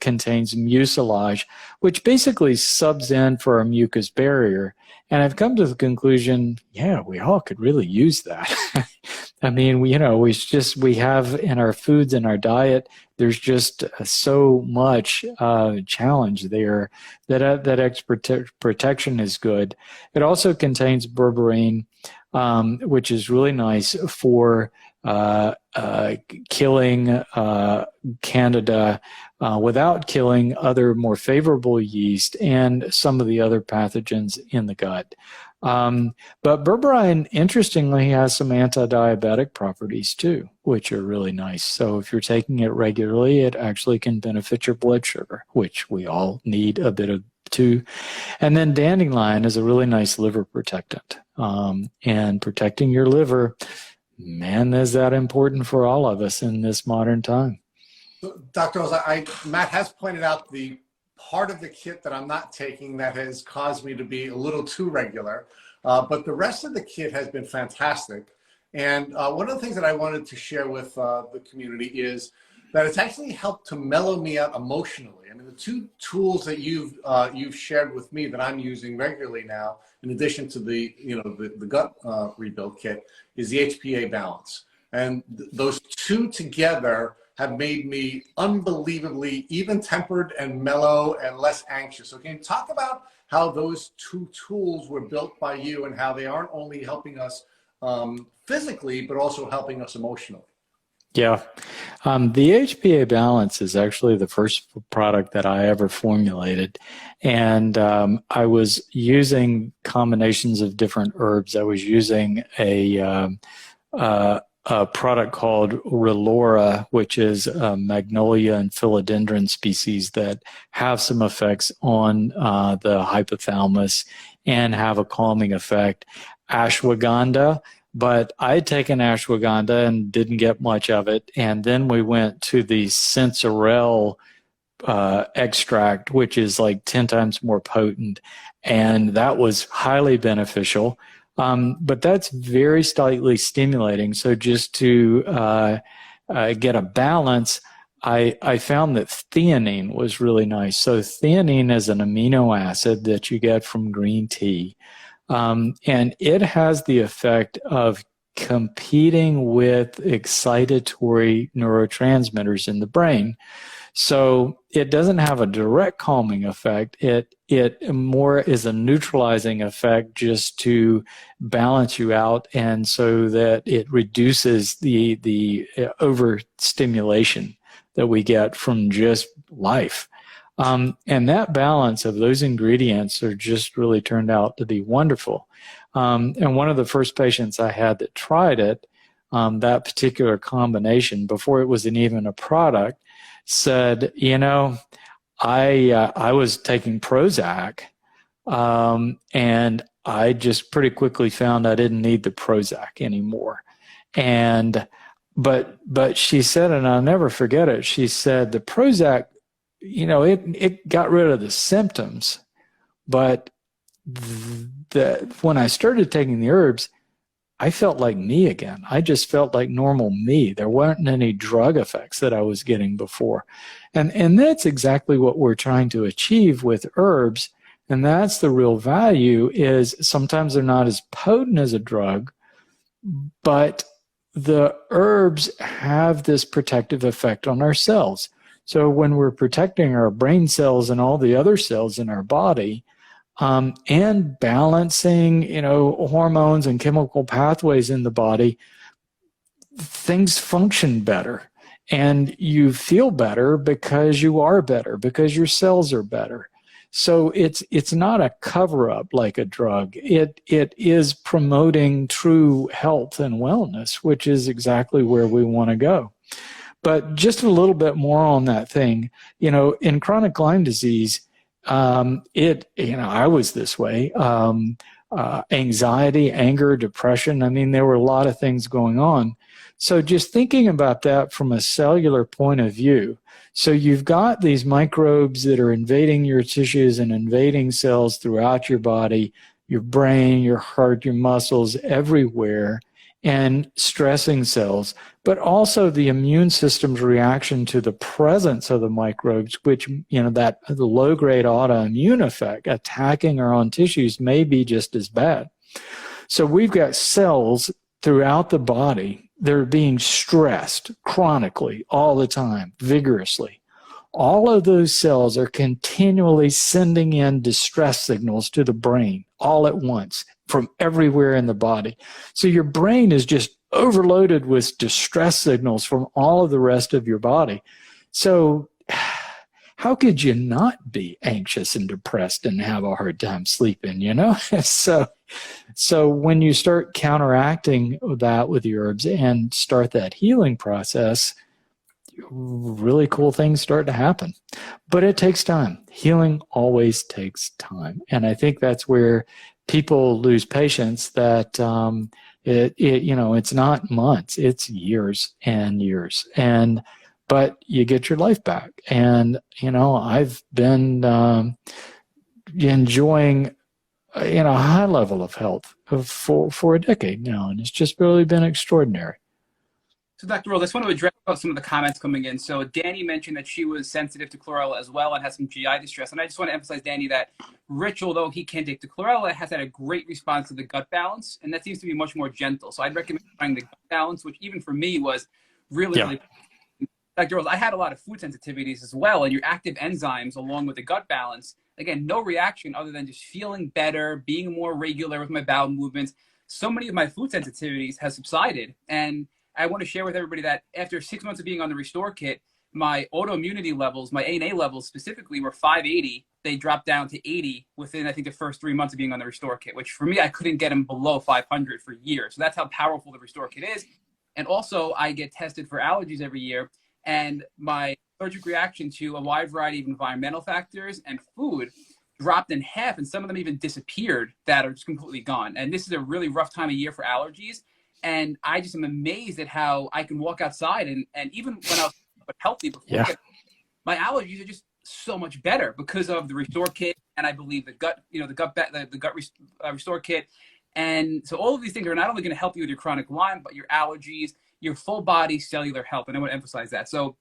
D: contains mucilage, which basically subs in for our mucus barrier. And I've come to the conclusion, we all could really use that. We have in our foods and our diet, there's just so much challenge there that extra protection is good. It also contains berberine, which is really nice for killing Candida without killing other more favorable yeast and some of the other pathogens in the gut. But berberine, interestingly, has some anti-diabetic properties too, which are really nice. So if you're taking it regularly, it actually can benefit your blood sugar, which we all need a bit of too. And then dandelion is a really nice liver protectant. And protecting your liver, man, is that important for all of us in this modern time.
C: Dr. Rawls, Matt has pointed out the part of the kit that I'm not taking that has caused me to be a little too regular. But the rest of the kit has been fantastic. And one of the things that I wanted to share with the community is that it's actually helped to mellow me out emotionally. I mean, the two tools that you've shared with me that I'm using regularly now, in addition to the gut rebuild kit, is the HPA balance. And those two together have made me unbelievably even-tempered and mellow and less anxious. So can you talk about how those two tools were built by you and how they aren't only helping us physically, but also helping us emotionally?
D: Yeah. The HPA balance is actually the first product that I ever formulated. And I was using combinations of different herbs. I was using a product called Relora, which is a magnolia and philodendron species that have some effects on the hypothalamus and have a calming effect. Ashwagandha, but I had taken ashwagandha and didn't get much of it. And then we went to the sensorel extract, which is like 10 times more potent. And that was highly beneficial. But that's very slightly stimulating. So just to get a balance, I found that theanine was really nice. So theanine is an amino acid that you get from green tea. And it has the effect of competing with excitatory neurotransmitters in the brain. So it doesn't have a direct calming effect. It more is a neutralizing effect just to balance you out, and so that it reduces the overstimulation that we get from just life. And that balance of those ingredients are just really turned out to be wonderful. And one of the first patients I had that tried it, that particular combination, before it was even a product, said, I was taking Prozac, and I just pretty quickly found I didn't need the Prozac anymore. But she said, and I'll never forget it, she said the Prozac, it got rid of the symptoms, but when I started taking the herbs, I felt like me again. I just felt like normal me. There weren't any drug effects that I was getting before. And that's exactly what we're trying to achieve with herbs. And that's the real value, is sometimes they're not as potent as a drug, but the herbs have this protective effect on our cells. So when we're protecting our brain cells and all the other cells in our body, and balancing, hormones and chemical pathways in the body, things function better. And you feel better because you are better, because your cells are better. So it's not a cover-up like a drug. It is promoting true health and wellness, which is exactly where we want to go. But just a little bit more on that thing, in chronic Lyme disease, I was this way, anxiety, anger, depression. I mean, there were a lot of things going on. So just thinking about that from a cellular point of view. So you've got these microbes that are invading your tissues and invading cells throughout your body, your brain, your heart, your muscles, everywhere, and stressing cells, but also the immune system's reaction to the presence of the microbes, which, that the low-grade autoimmune effect attacking our own tissues may be just as bad. So we've got cells throughout the body that are being stressed chronically all the time, vigorously. All of those cells are continually sending in distress signals to the brain all at once from everywhere in the body. So your brain is just overloaded with distress signals from all of the rest of your body. So how could you not be anxious and depressed and have a hard time sleeping, So when you start counteracting that with the herbs and start that healing process, really cool things start to happen. But it takes time. Healing always takes time. And I think that's where people lose patience, that it's not months, it's years and years. But you get your life back. And, I've been enjoying a high level of health for a decade now, and it's just really been extraordinary.
A: So, Dr. Rawls, I just want to address some of the comments coming in. So, Danny mentioned that she was sensitive to chlorella as well and has some GI distress. And I just want to emphasize, Danny, that Rich, although he can't take the chlorella, has had a great response to the gut balance, and that seems to be much more gentle. So, I'd recommend trying the gut balance, which even for me was really, really. Dr. Rawls, I had a lot of food sensitivities as well, and your active enzymes along with the gut balance, again, no reaction other than just feeling better, being more regular with my bowel movements. So many of my food sensitivities have subsided, and I want to share with everybody that after 6 months of being on the Restore Kit, my autoimmunity levels, my ANA levels specifically, were 580. They dropped down to 80 within, I think, the first 3 months of being on the Restore Kit, which for me, I couldn't get them below 500 for years. So that's how powerful the Restore Kit is. And also, I get tested for allergies every year, and my allergic reaction to a wide variety of environmental factors and food dropped in half, and some of them even disappeared that are just completely gone. And this is a really rough time of year for allergies. And I just am amazed at how I can walk outside and even when I was healthy before, my allergies are just so much better because of the Restore Kit, and I believe the gut Restore Kit. And so all of these things are not only going to help you with your chronic Lyme, but your allergies, your full body cellular health. And I want to emphasize that. So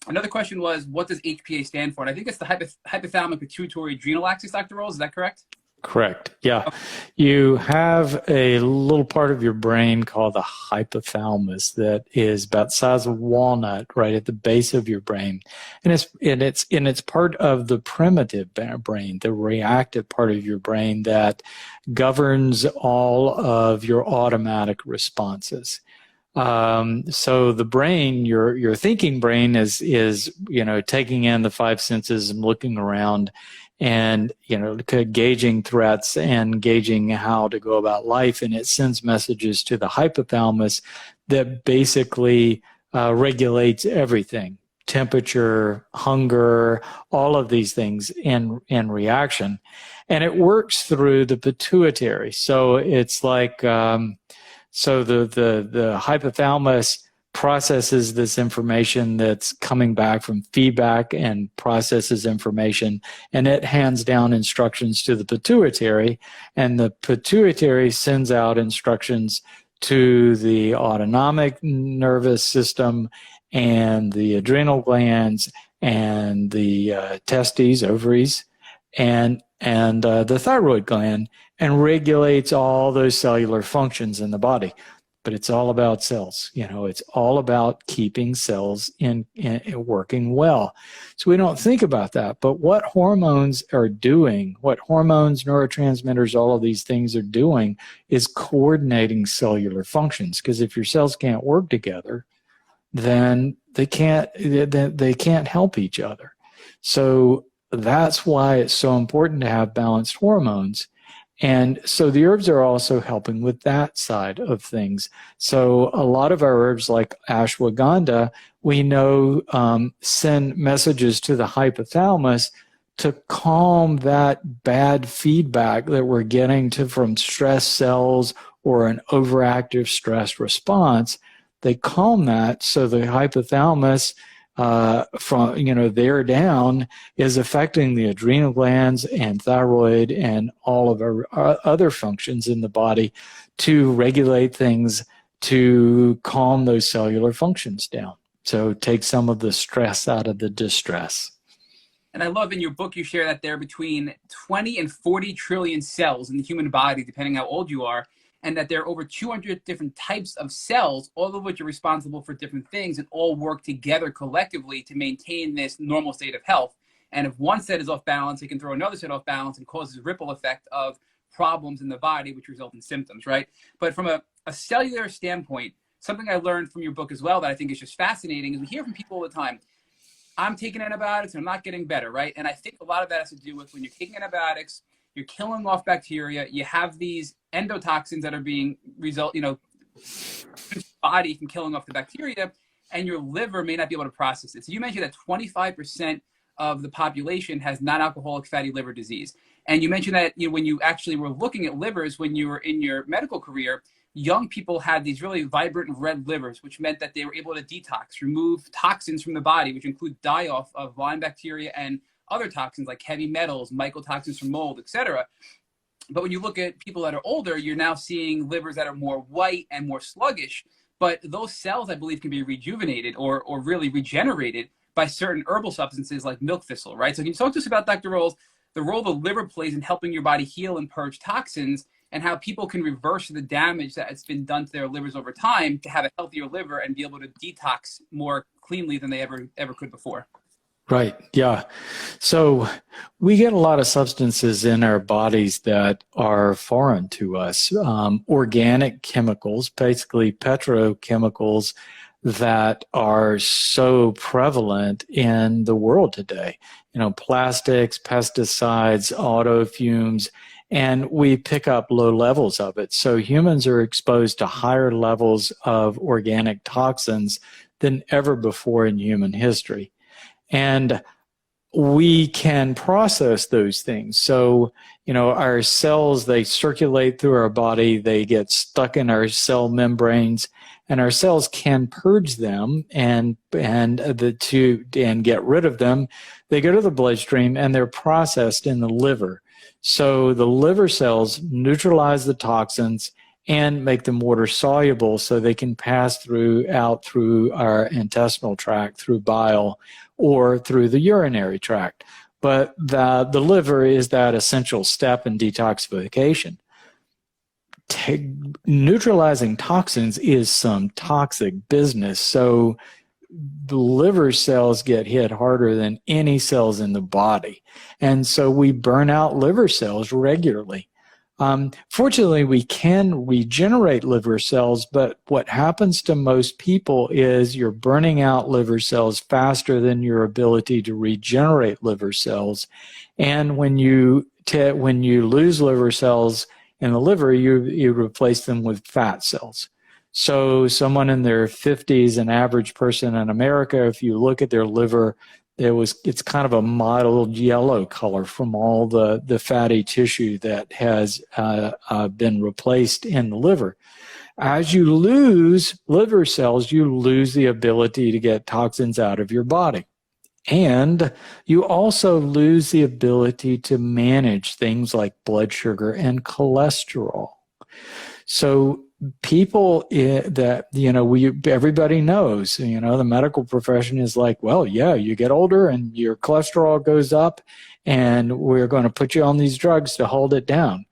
A: another question was, what does HPA stand for? And I think it's the hypothalamic pituitary adrenal axis, Dr. Rawls. Is that correct?
D: Correct. Yeah. You have a little part of your brain called the hypothalamus that is about the size of a walnut right at the base of your brain. And it's part of the primitive brain, the reactive part of your brain that governs all of your automatic responses. So the brain, your thinking brain is taking in the five senses and looking around and, gauging threats and gauging how to go about life. And it sends messages to the hypothalamus that basically regulates everything: temperature, hunger, all of these things in reaction. And it works through the pituitary. So it's like, so the hypothalamus processes this information that's coming back from feedback and processes information, and it hands down instructions to the pituitary, and the pituitary sends out instructions to the autonomic nervous system and the adrenal glands and the testes, ovaries, and the thyroid gland, and regulates all those cellular functions in the body. But it's all about cells. It's all about keeping cells in working well. So we don't think about that. But what hormones are doing, what hormones, neurotransmitters, all of these things are doing is coordinating cellular functions. Because if your cells can't work together, then they can't help each other. So that's why it's so important to have balanced hormones. And so the herbs are also helping with that side of things. So a lot of our herbs like ashwagandha, we know send messages to the hypothalamus to calm that bad feedback that we're getting from stress cells or an overactive stress response. They calm that so the hypothalamus from there down is affecting the adrenal glands and thyroid and all of our other functions in the body to regulate things, to calm those cellular functions down. So take some of the stress out of the distress.
A: And I love in your book you share that there are between 20 and 40 trillion cells in the human body, depending how old you are, and that there are over 200 different types of cells, all of which are responsible for different things and all work together collectively to maintain this normal state of health. And if one set is off balance, it can throw another set off balance and causes a ripple effect of problems in the body, which result in symptoms, right? But from a cellular standpoint, something I learned from your book as well that I think is just fascinating is we hear from people all the time, I'm taking antibiotics and I'm not getting better, right? And I think a lot of that has to do with when you're taking antibiotics, you're killing off bacteria, you have these endotoxins that are being body from killing off the bacteria, and your liver may not be able to process it. So you mentioned that 25% of the population has non-alcoholic fatty liver disease. And you mentioned that when you actually were looking at livers when you were in your medical career, young people had these really vibrant red livers, which meant that they were able to detox, remove toxins from the body, which include die-off of Lyme bacteria and other toxins like heavy metals, mycotoxins from mold, etc. But when you look at people that are older, you're now seeing livers that are more white and more sluggish. But those cells, I believe, can be rejuvenated or really regenerated by certain herbal substances like milk thistle, right? So can you talk to us about, Dr. Rawls, the role the liver plays in helping your body heal and purge toxins, and how people can reverse the damage that has been done to their livers over time to have a healthier liver and be able to detox more cleanly than they ever could before?
D: Right. Yeah. So we get a lot of substances in our bodies that are foreign to us. Organic chemicals, basically petrochemicals that are so prevalent in the world today. You know, plastics, pesticides, auto fumes, and we pick up low levels of it. So humans are exposed to higher levels of organic toxins than ever before in human history. And we can process those things. So, you know, our cells, they circulate through our body, they get stuck in our cell membranes, and our cells can purge them and get rid of them. They go to the bloodstream and they're processed in the liver. So the liver cells neutralize the toxins and make them water soluble so they can pass out through our intestinal tract, through bile, or through the urinary tract. But the liver is that essential step in detoxification. Neutralizing toxins is some toxic business. So the liver cells get hit harder than any cells in the body. And so we burn out liver cells regularly. Fortunately, we can regenerate liver cells, but what happens to most people is you're burning out liver cells faster than your ability to regenerate liver cells. And when you lose liver cells in the liver, you replace them with fat cells. So someone in their 50s, an average person in America, if you look at their liver, it's kind of a mottled yellow color from all the fatty tissue that has been replaced in the liver. As you lose liver cells, you lose the ability to get toxins out of your body. And you also lose the ability to manage things like blood sugar and cholesterol. So people that, everybody knows, the medical profession is like, well, yeah, you get older and your cholesterol goes up and we're going to put you on these drugs to hold it down.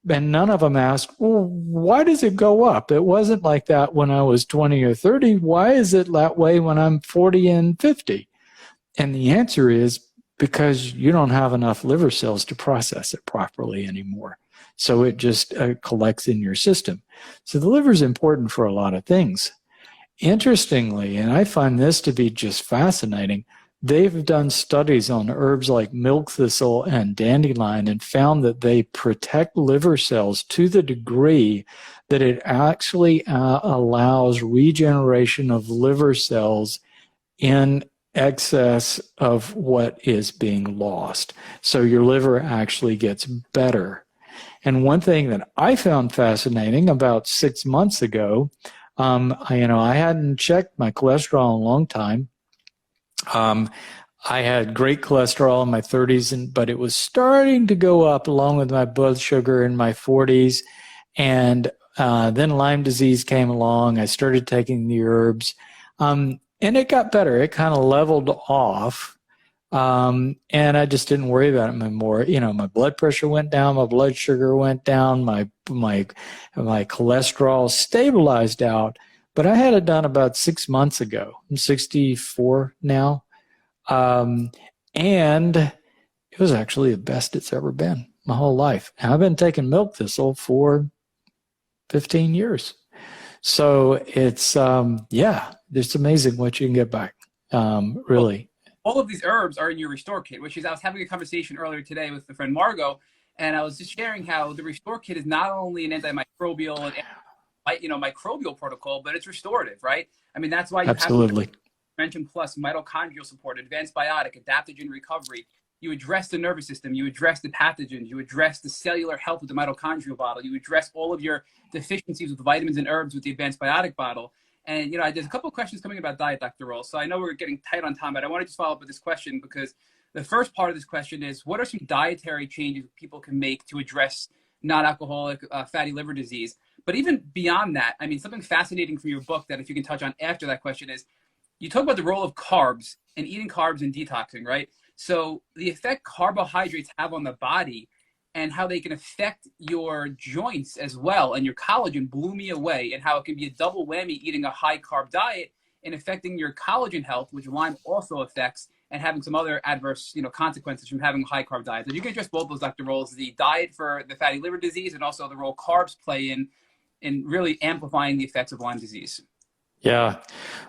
D: And none of them ask, well, why does it go up? It wasn't like that when I was 20 or 30. Why is it that way when I'm 40 and 50? And the answer is because you don't have enough liver cells to process it properly anymore. So it just collects in your system. So the liver is important for a lot of things. Interestingly, and I find this to be just fascinating, they've done studies on herbs like milk thistle and dandelion and found that they protect liver cells to the degree that it actually allows regeneration of liver cells in excess of what is being lost. So your liver actually gets better. And one thing that I found fascinating about 6 months ago, I hadn't checked my cholesterol in a long time. I had great cholesterol in my 30s, but it was starting to go up along with my blood sugar in my 40s. And then Lyme disease came along. I started taking the herbs, and it got better. It kind of leveled off. And I just didn't worry about it anymore. My blood pressure went down, my blood sugar went down, my cholesterol stabilized out. But I had it done about 6 months ago. I'm 64 now. And it was actually the best it's ever been my whole life. And I've been taking milk thistle for 15 years. So it's, it's amazing what you can get back, really.
A: All of these herbs are in your Restore Kit, which is, I was having a conversation earlier today with the friend Margot, and I was just sharing how the Restore Kit is not only an antimicrobial and microbial protocol, but it's restorative, right? I mean, that's why you
D: Absolutely.
A: have Prevention Plus, mitochondrial support, advanced biotic, adaptogen recovery. You address the nervous system, you address the pathogens, you address the cellular health with the mitochondrial bottle, you address all of your deficiencies with vitamins and herbs with the advanced biotic bottle. And, there's a couple of questions coming about diet, Dr. Rawls. So I know we're getting tight on time, but I want to just follow up with this question because the first part of this question is, what are some dietary changes people can make to address non-alcoholic fatty liver disease. But even beyond that, I mean, something fascinating from your book that if you can touch on after that question is, you talk about the role of carbs and eating carbs and detoxing, right? So the effect carbohydrates have on the body and how they can affect your joints as well, and your collagen blew me away, and how it can be a double whammy eating a high carb diet and affecting your collagen health, which Lyme also affects, and having some other adverse, consequences from having a high carb diet. So you can address both those, Dr. Rawls, the diet for the fatty liver disease and also the role carbs play in really amplifying the effects of Lyme disease.
D: Yeah.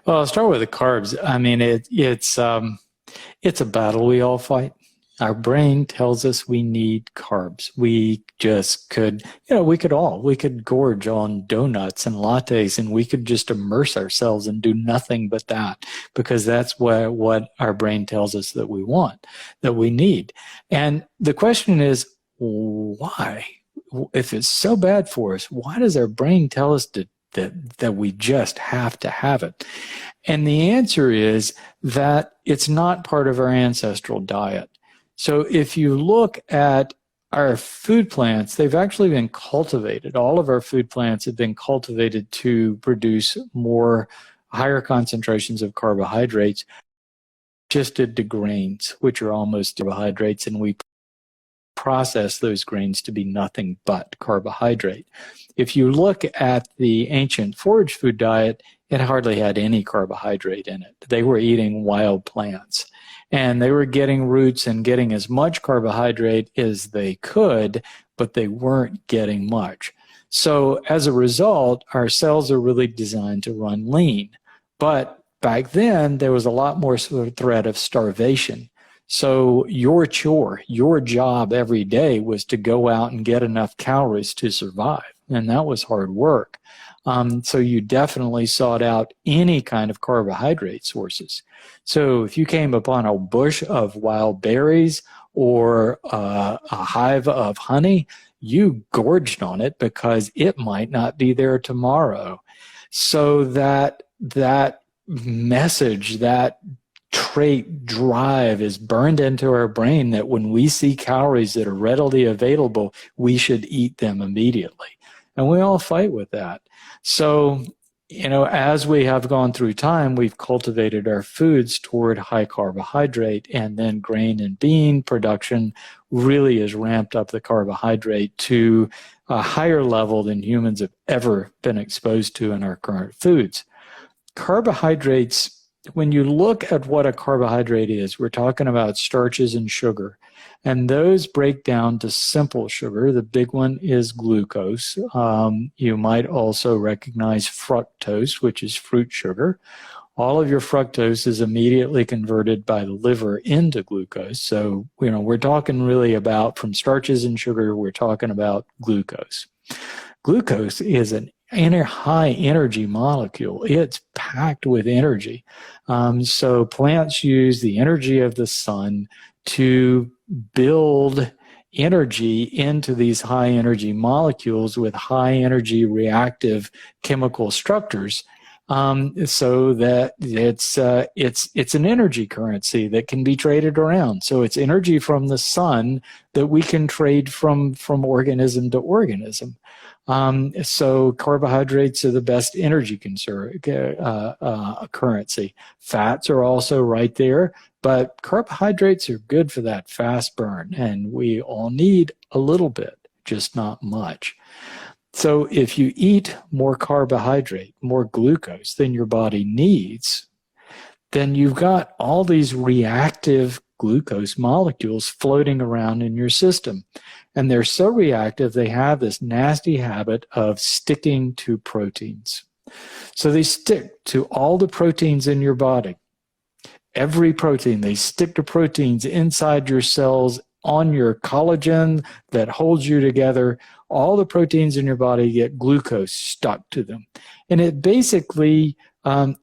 D: Well, I'll start with the carbs. I mean, it's a battle we all fight. Our brain tells us we need carbs. We just could, we could gorge on donuts and lattes, and we could just immerse ourselves and do nothing but that, because that's what our brain tells us that we want, that we need. And the question is, why? If it's so bad for us, why does our brain tell us that we just have to have it? And the answer is that it's not part of our ancestral diet. So if you look at our food plants, they've actually been cultivated. All of our food plants have been cultivated to produce higher concentrations of carbohydrates, just to grains, which are almost carbohydrates, and we process those grains to be nothing but carbohydrate. If you look at the ancient forage food diet, it hardly had any carbohydrate in it. They were eating wild plants, and they were getting roots and getting as much carbohydrate as they could, but they weren't getting much. So as a result, our cells are really designed to run lean. But back then, there was a lot more sort of threat of starvation. So your job every day was to go out and get enough calories to survive. And that was hard work. So you definitely sought out any kind of carbohydrate sources. So if you came upon a bush of wild berries or a hive of honey, you gorged on it because it might not be there tomorrow. So that message, that trait drive is burned into our brain that when we see calories that are readily available, we should eat them immediately. And we all fight with that. So, as we have gone through time, we've cultivated our foods toward high carbohydrate, and then grain and bean production really has ramped up the carbohydrate to a higher level than humans have ever been exposed to in our current foods. Carbohydrates, when you look at what a carbohydrate is, we're talking about starches and sugar. And those break down to simple sugar. The big one is glucose. You might also recognize fructose, which is fruit sugar. All of your fructose is immediately converted by the liver into glucose. So, we're talking really about, from starches and sugar, we're talking about glucose. Glucose is an high energy molecule. It's packed with energy. So plants use the energy of the sun to build energy into these high energy molecules with high energy reactive chemical structures, so that it's an energy currency that can be traded around. So it's energy from the sun that we can trade from organism to organism. So carbohydrates are the best energy currency. Fats are also right there, but carbohydrates are good for that fast burn, and we all need a little bit, just not much. So if you eat more carbohydrate, more glucose than your body needs, then you've got all these reactive glucose molecules floating around in your system. And they're so reactive, they have this nasty habit of sticking to proteins. So they stick to all the proteins in your body. Every protein, they stick to proteins inside your cells, on your collagen that holds you together. All the proteins in your body get glucose stuck to them. And it basically, for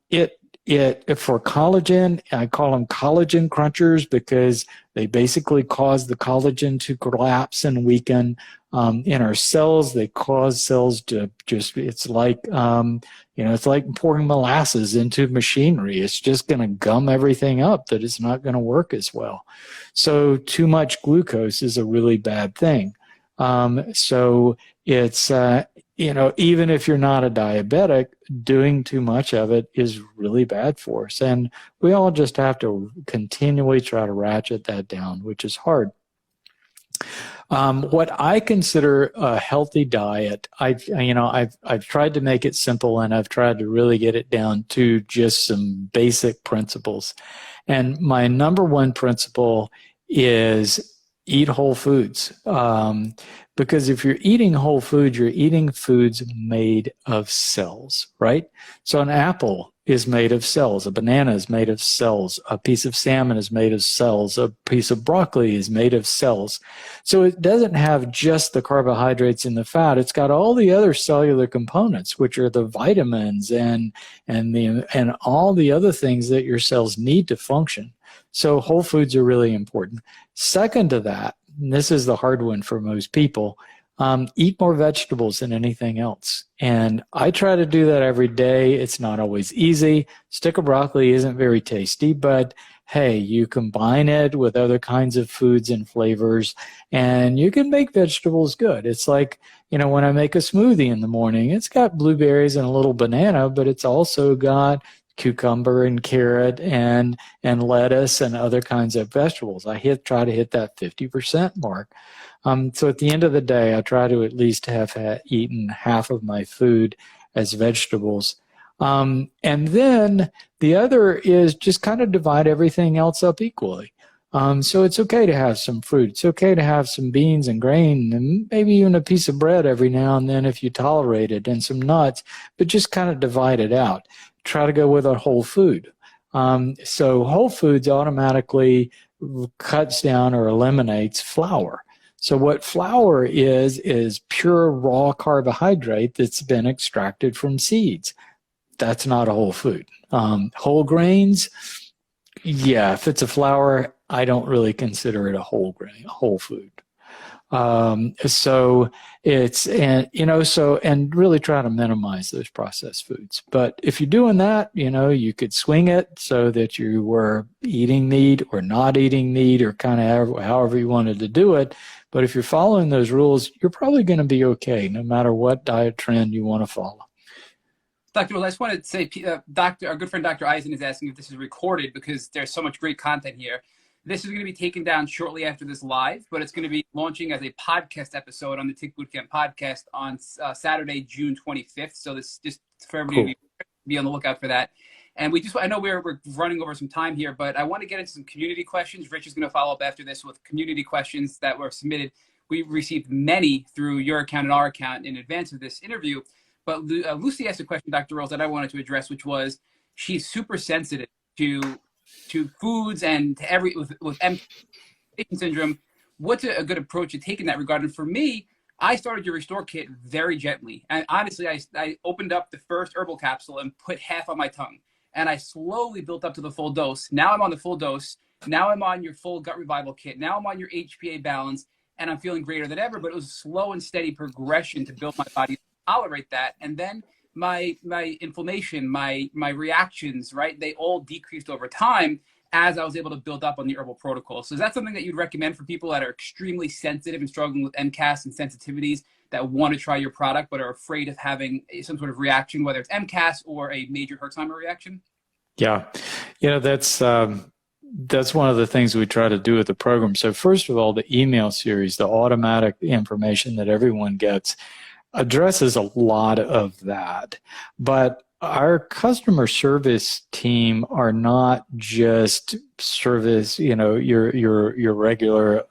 D: collagen, I call them collagen crunchers because they basically cause the collagen to collapse and weaken. In our cells, they cause cells to just, it's like pouring molasses into machinery. It's just going to gum everything up, that it's not going to work as well. So too much glucose is a really bad thing. So it's, even if you're not a diabetic, doing too much of it is really bad for us. And we all just have to continually try to ratchet that down, which is hard. What I consider a healthy diet, I've tried to make it simple, and I've tried to really get it down to just some basic principles. And my number one principle is eat whole foods. Because if you're eating whole foods, you're eating foods made of cells, right? So an apple is made of cells. A banana is made of cells. A piece of salmon is made of cells. A piece of broccoli is made of cells. So it doesn't have just the carbohydrates and the fat. It's got all the other cellular components, which are the vitamins and all the other things that your cells need to function. So whole foods are really important. Second to that, and this is the hard one for most people, eat more vegetables than anything else. And I try to do that every day. It's not always easy. Stick of broccoli isn't very tasty, but hey, you combine it with other kinds of foods and flavors, and you can make vegetables good. It's like, when I make a smoothie in the morning, it's got blueberries and a little banana, but it's also got cucumber and carrot and lettuce and other kinds of vegetables. I try to hit that 50% mark. So at the end of the day, I try to at least have eaten half of my food as vegetables. And then the other is just kind of divide everything else up equally. So it's okay to have some fruit. It's okay to have some beans and grain and maybe even a piece of bread every now and then if you tolerate it, and some nuts, but just kind of divide it out. Try to go with a whole food. So whole foods automatically cuts down or eliminates flour. So what flour is pure raw carbohydrate that's been extracted from seeds. That's not a whole food. Whole grains, yeah, if it's a flour, I don't really consider it a whole food. So it's, and really try to minimize those processed foods. But if you're doing that, you could swing it so that you were eating meat or not eating meat, or kind of however you wanted to do it. But if you're following those rules, you're probably going to be okay, no matter what diet trend you want to follow.
A: Dr. Wells, I just wanted to say, our good friend Dr. Eisen is asking if this is recorded, because there's so much great content here. This is going to be taken down shortly after this live, but it's going to be launching as a podcast episode on the Tick Bootcamp podcast on Saturday, June 25th. So this just for everybody to be on the lookout for that. And I know we're running over some time here, but I want to get into some community questions. Rich is going to follow up after this with community questions that were submitted. We received many through your account and our account in advance of this interview. But Lucy asked a question, Dr. Rawls, that I wanted to address, which was she's super sensitive to foods and to with M syndrome. What's a good approach to take in that regard? And for me, I started your Restore Kit very gently. And honestly, I opened up the first herbal capsule and put half on my tongue. And I slowly built up to the full dose. Now I'm on the full dose. Now I'm on your full gut revival kit. Now I'm on your HPA balance, and I'm feeling greater than ever. But it was a slow and steady progression to build my body to tolerate that. And then my inflammation, my reactions, right, they all decreased over time as I was able to build up on the herbal protocol. So is that something that you'd recommend for people that are extremely sensitive and struggling with MCAS and sensitivities, that want to try your product but are afraid of having some sort of reaction, whether it's MCAS or a major Herxheimer reaction?
D: Yeah, that's one of the things we try to do with the program. So first of all, the email series, the automatic information that everyone gets, addresses a lot of that. But our customer service team are not just service, your regular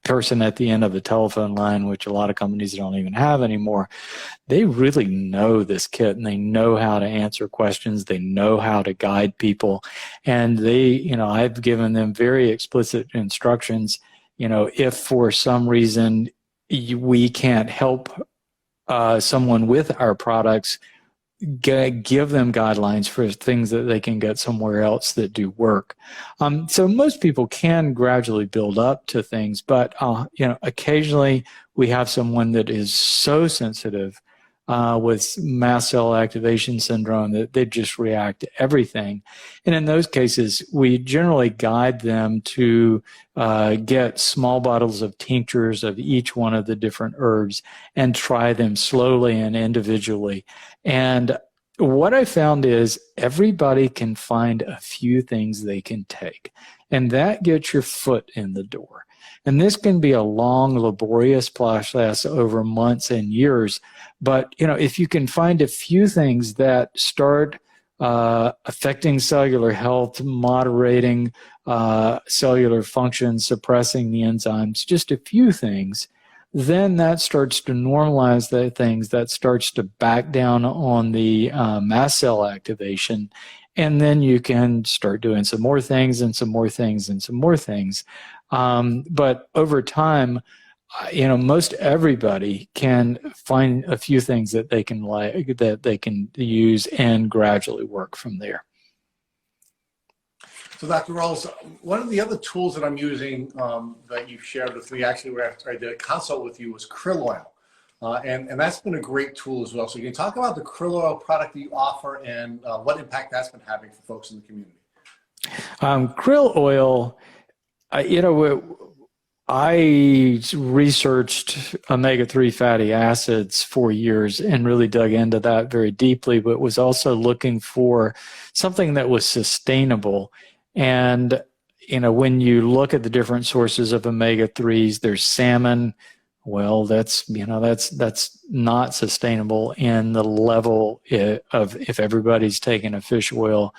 D: person at the end of the telephone line, which a lot of companies don't even have anymore. They really know this kit, and they know how to answer questions. They know how to guide people. And I've given them very explicit instructions. If for some reason we can't help someone with our products, give them guidelines for things that they can get somewhere else that do work. So most people can gradually build up to things, but occasionally we have someone that is so sensitive with mast cell activation syndrome, that they just react to everything. And in those cases, we generally guide them to get small bottles of tinctures of each one of the different herbs and try them slowly and individually. And what I found is everybody can find a few things they can take, and that gets your foot in the door. And this can be a long, laborious process over months and years. But, if you can find a few things that start affecting cellular health, moderating cellular function, suppressing the enzymes, just a few things, then that starts to normalize the things, that starts to back down on the mast cell activation. And then you can start doing some more things and some more things and some more things. But over time, most everybody can find a few things that they can like, that they can use, and gradually work from there.
C: So Dr. Rawls, one of the other tools that I'm using that you've shared with me, actually after I did a consult with you, was krill oil. And that's been a great tool as well. So you can talk about the krill oil product that you offer and what impact that's been having for folks in the community.
D: Krill oil, I researched omega-3 fatty acids for years and really dug into that very deeply, but was also looking for something that was sustainable. And, when you look at the different sources of omega-3s, there's salmon. Well, that's not sustainable in the level of if everybody's taking a fish oil.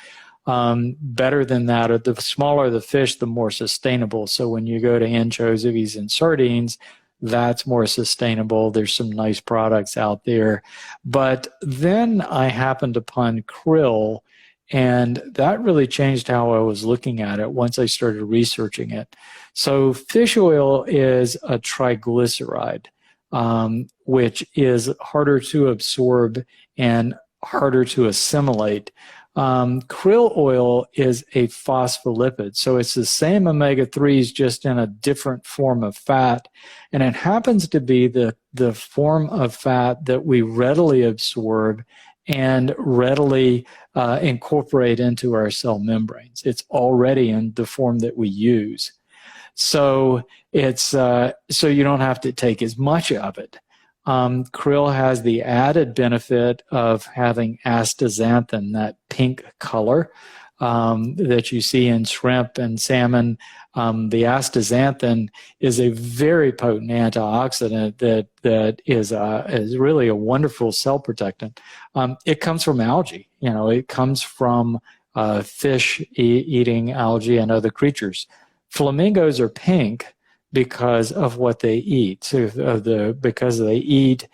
D: Better than that, or the smaller the fish, the more sustainable. So when you go to anchovies and sardines, that's more sustainable. There's some nice products out there. But then I happened upon krill, and that really changed how I was looking at it once I started researching it. So fish oil is a triglyceride, which is harder to absorb and harder to assimilate. Krill oil is a phospholipid, so it's the same omega-3s, just in a different form of fat, and it happens to be the form of fat that we readily absorb and readily incorporate into our cell membranes. It's already in the form that we use, so it's so you don't have to take as much of it. Krill has the added benefit of having astaxanthin, that pink color that you see in shrimp and salmon. The astaxanthin is a very potent antioxidant that is really a wonderful cell protectant. It comes from algae. It comes from fish eating algae and other creatures. Flamingos are pink because of what they eat. So because they eat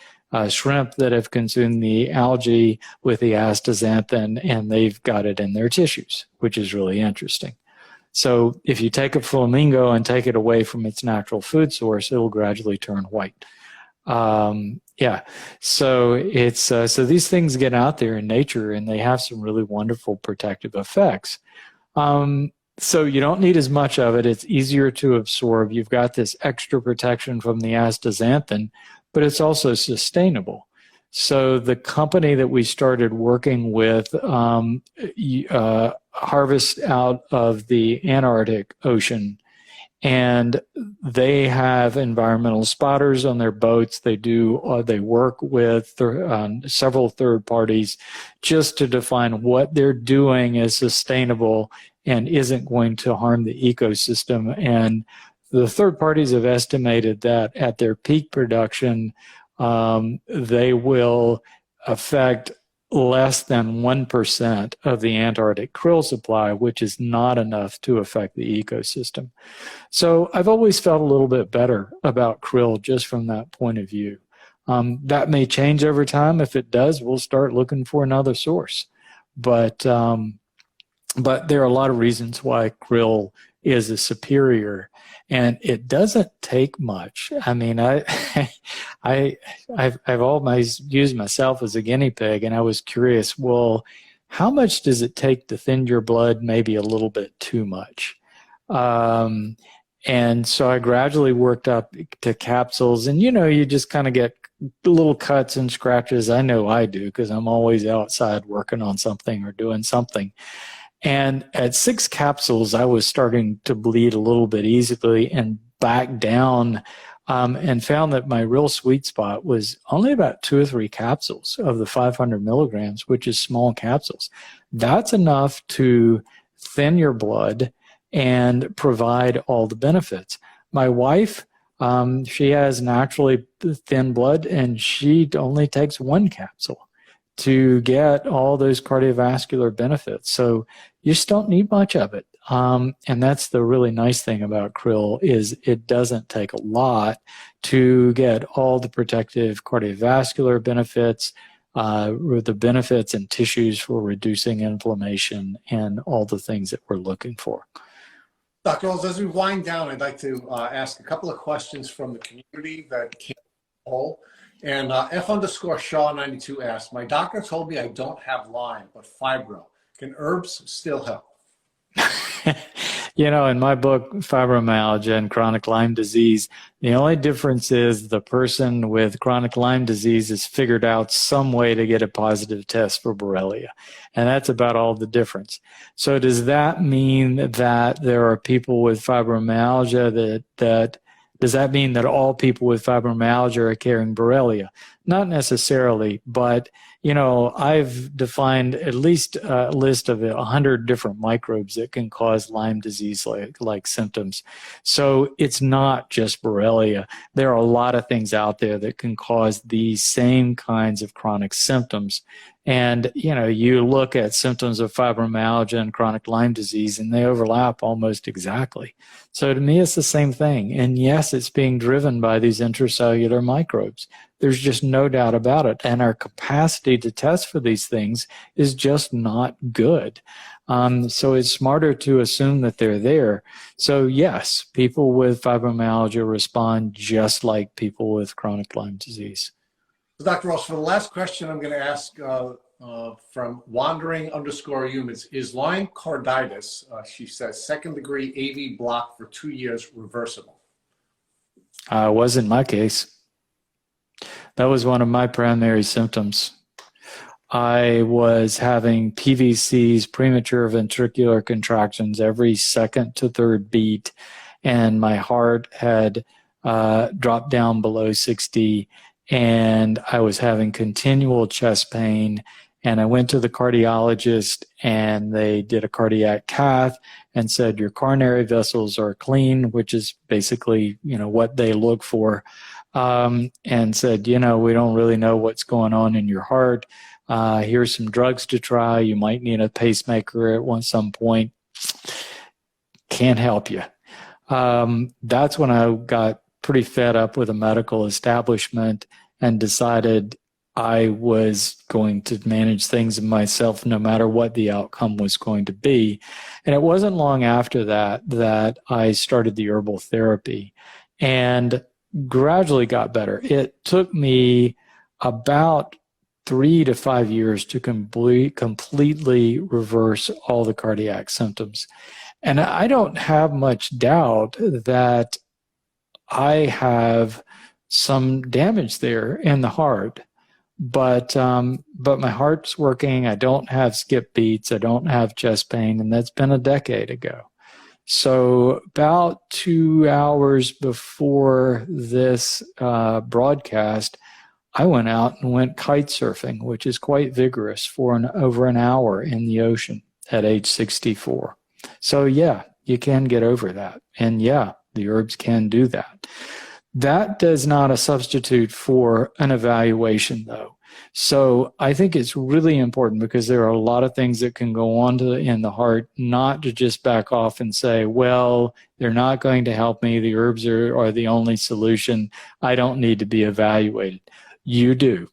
D: shrimp that have consumed the algae with the astaxanthin, and they've got it in their tissues, which is really interesting. So if you take a flamingo and take it away from its natural food source, it will gradually turn white. So it's so these things get out there in nature, and they have some really wonderful protective effects. So you don't need as much of it. It's easier to absorb. You've got this extra protection from the astaxanthin, but it's also sustainable. So the company that we started working with harvests out of the Antarctic Ocean, and they have environmental spotters on their boats. They work with several third parties just to define what they're doing is sustainable and isn't going to harm the ecosystem. And the third parties have estimated that at their peak production, they will affect less than 1% of the Antarctic krill supply, which is not enough to affect the ecosystem. So I've always felt a little bit better about krill just from that point of view. That may change over time. If it does, we'll start looking for another source. But there are a lot of reasons why krill is a superior, and it doesn't take much. I mean, I've always used myself as a guinea pig, and I was curious, well, how much does it take to thin your blood? Maybe a little bit too much. And so I gradually worked up to capsules, and you just kind of get little cuts and scratches. I know I do because I'm always outside working on something or doing something. And at 6 capsules, I was starting to bleed a little bit easily and back down, and found that my real sweet spot was only about 2 or 3 capsules of the 500 milligrams, which is small capsules. That's enough to thin your blood and provide all the benefits. My wife, she has naturally thin blood, and she only takes 1 capsule to get all those cardiovascular benefits. So you just don't need much of it. And that's the really nice thing about krill is it doesn't take a lot to get all the protective cardiovascular benefits, with the benefits in tissues for reducing inflammation and all the things that we're looking for.
C: Dr. Rawls, as we wind down, I'd like to ask a couple of questions from the community that came whole. And F_Shaw92 asked, my doctor told me I don't have Lyme, but fibro. Can herbs still help?
D: In my book, Fibromyalgia and Chronic Lyme Disease, the only difference is the person with chronic Lyme disease has figured out some way to get a positive test for Borrelia. And that's about all the difference. So does that mean that there are people with fibromyalgia does that mean that all people with fibromyalgia are carrying Borrelia? Not necessarily, but I've defined at least a list of 100 different microbes that can cause Lyme disease like symptoms. So it's not just Borrelia. There are a lot of things out there that can cause these same kinds of chronic symptoms. And, you look at symptoms of fibromyalgia and chronic Lyme disease, and they overlap almost exactly. So to me, it's the same thing. And yes, it's being driven by these intracellular microbes. There's just no doubt about it. And our capacity to test for these things is just not good. So it's smarter to assume that they're there. So yes, people with fibromyalgia respond just like people with chronic Lyme disease.
C: So Dr. Rawls, for the last question I'm going to ask from wandering_humans, is Lyme carditis, she says, 2nd degree AV block for 2 years reversible?
D: Wasn't my case. That was one of my primary symptoms. I was having PVCs, premature ventricular contractions, every 2nd to 3rd beat, and my heart had dropped down below 60, and I was having continual chest pain. And I went to the cardiologist, and they did a cardiac cath and said, your coronary vessels are clean, which is basically, what they look for. And said, we don't really know what's going on in your heart. Here's some drugs to try. You might need a pacemaker at some point. Can't help you. That's when I got pretty fed up with the medical establishment and decided I was going to manage things myself no matter what the outcome was going to be. And it wasn't long after that I started the herbal therapy and gradually got better. It took me about 3 to 5 years to completely reverse all the cardiac symptoms. And I don't have much doubt that I have some damage there in the heart, but my heart's working. I don't have skip beats. I don't have chest pain, and that's been a decade ago. So about 2 hours before this broadcast, I went out and went kite surfing, which is quite vigorous, for over an hour in the ocean at age 64. So yeah, you can get over that. And yeah, the herbs can do that. That does not a substitute for an evaluation, though. So I think it's really important, because there are a lot of things that can go on in the heart, not to just back off and say, well, they're not going to help me. The herbs are the only solution. I don't need to be evaluated. You do.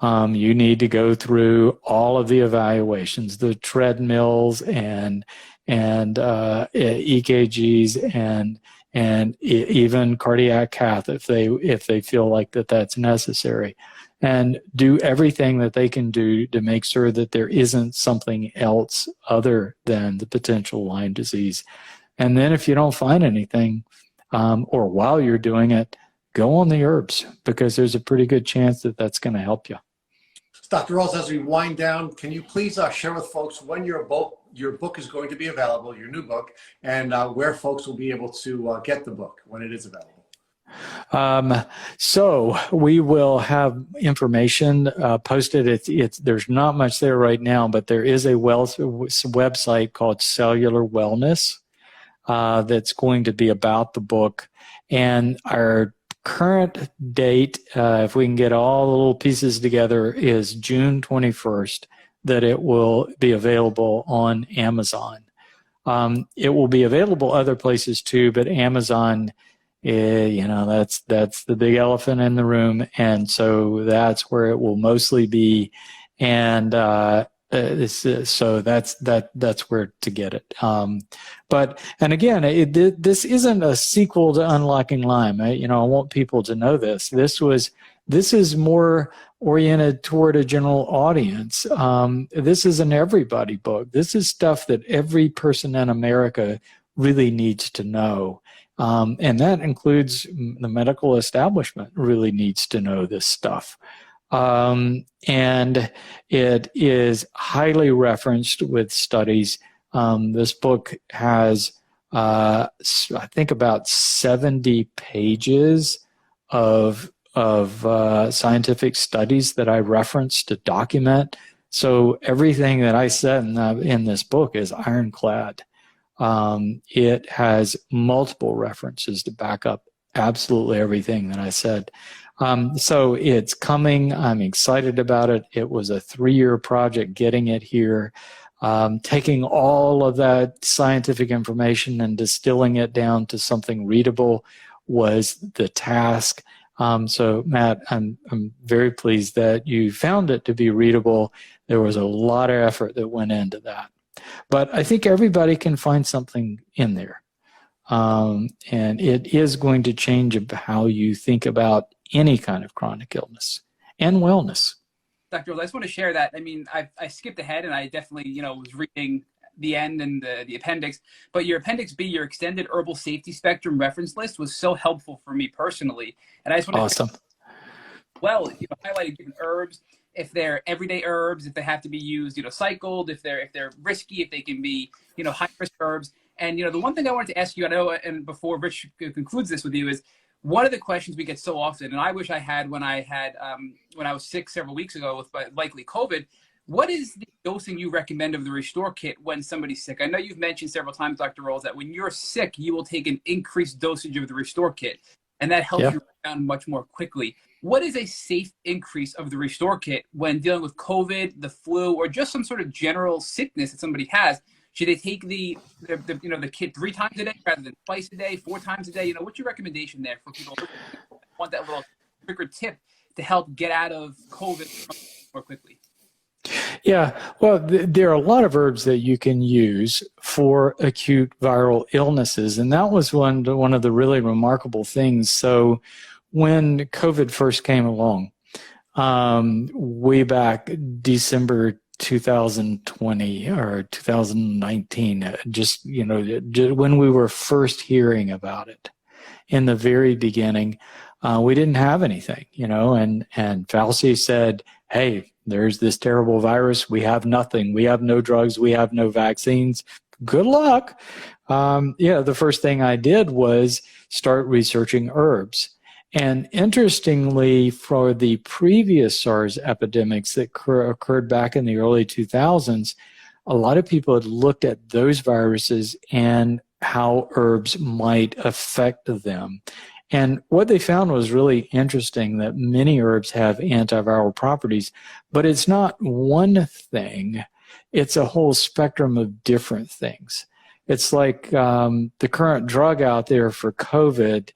D: You need to go through all of the evaluations, the treadmills and EKGs and even cardiac cath if they feel like that's necessary, and do everything that they can do to make sure that there isn't something else other than the potential Lyme disease. And then if you don't find anything, or while you're doing it, go on the herbs, because there's a pretty good chance that that's going to help you.
C: Dr. Rawls, as we wind down, can you please share with folks when your book is going to be available, your new book, and where folks will be able to get the book when it is available?
D: So we will have information posted. There's not much there right now, but there is a website called Cellular Wellness that's going to be about the book. And our current date, if we can get all the little pieces together, is June 21st, that it will be available on Amazon. It will be available other places too, but Amazon, that's the big elephant in the room, and so that's where it will mostly be. And so that's where to get it. And again, this isn't a sequel to Unlocking Lyme. I want people to know this. This is more oriented toward a general audience. This is an everybody book. This is stuff that every person in America really needs to know. And that includes the medical establishment really needs to know this stuff. And it is highly referenced with studies. This book has, I think, about 70 pages of scientific studies that I reference to document. So everything that I said in this book is ironclad. It has multiple references to back up absolutely everything that I said. So it's coming. I'm excited about it. It was a 3-year project getting it here. Taking all of that scientific information and distilling it down to something readable was the task. So Matt, I'm very pleased that you found it to be readable. There was a lot of effort that went into that. But I think everybody can find something in there. And it is going to change how you think about any kind of chronic illness and wellness.
A: Dr. Rawls, I just want to share that. I mean, I skipped ahead and I definitely, was reading the end and the appendix, but your appendix B, your extended herbal safety spectrum reference list, was so helpful for me personally. And I just want to highlighting different herbs, if they're everyday herbs, if they have to be used, cycled, if they're risky, if they can be, high risk herbs. And, the one thing I wanted to ask you, I know, and before Rich concludes this with you, is one of the questions we get so often, and I wish I had when I was sick several weeks ago with likely COVID, what is the dosing you recommend of the Restore Kit when somebody's sick? I know you've mentioned several times, Dr. Rawls, that when you're sick, you will take an increased dosage of the Restore Kit, and that helps you down much more quickly. What is a safe increase of the Restore Kit when dealing with COVID, the flu, or just some sort of general sickness that somebody has? Should they take the kit 3 times a day rather than twice a day, 4 times a day? What's your recommendation there for people who want that little quicker tip to help get out of COVID more quickly?
D: Yeah, well, there are a lot of herbs that you can use for acute viral illnesses, and that was one of the really remarkable things. So when COVID first came along, way back December 2020 or 2019, just when we were first hearing about it in the very beginning, we didn't have anything, and Fauci said, hey, there's this terrible virus. We have nothing. We have no drugs. We have no vaccines. Good luck. The first thing I did was start researching herbs. And interestingly, for the previous SARS epidemics that occurred back in the early 2000s, a lot of people had looked at those viruses and how herbs might affect them. And what they found was really interesting, that many herbs have antiviral properties, but it's not one thing. It's a whole spectrum of different things. It's like the current drug out there for COVID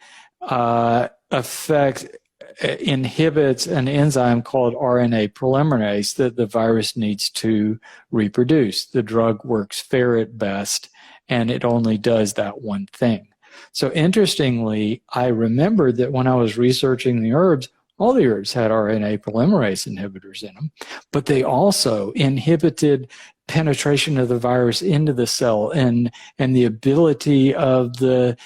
D: inhibits an enzyme called RNA polymerase that the virus needs to reproduce. The drug works fair at best, and it only does that one thing. So interestingly, I remembered that when I was researching the herbs, All the herbs had RNA polymerase inhibitors in them, but they also inhibited penetration of the virus into the cell and the ability of the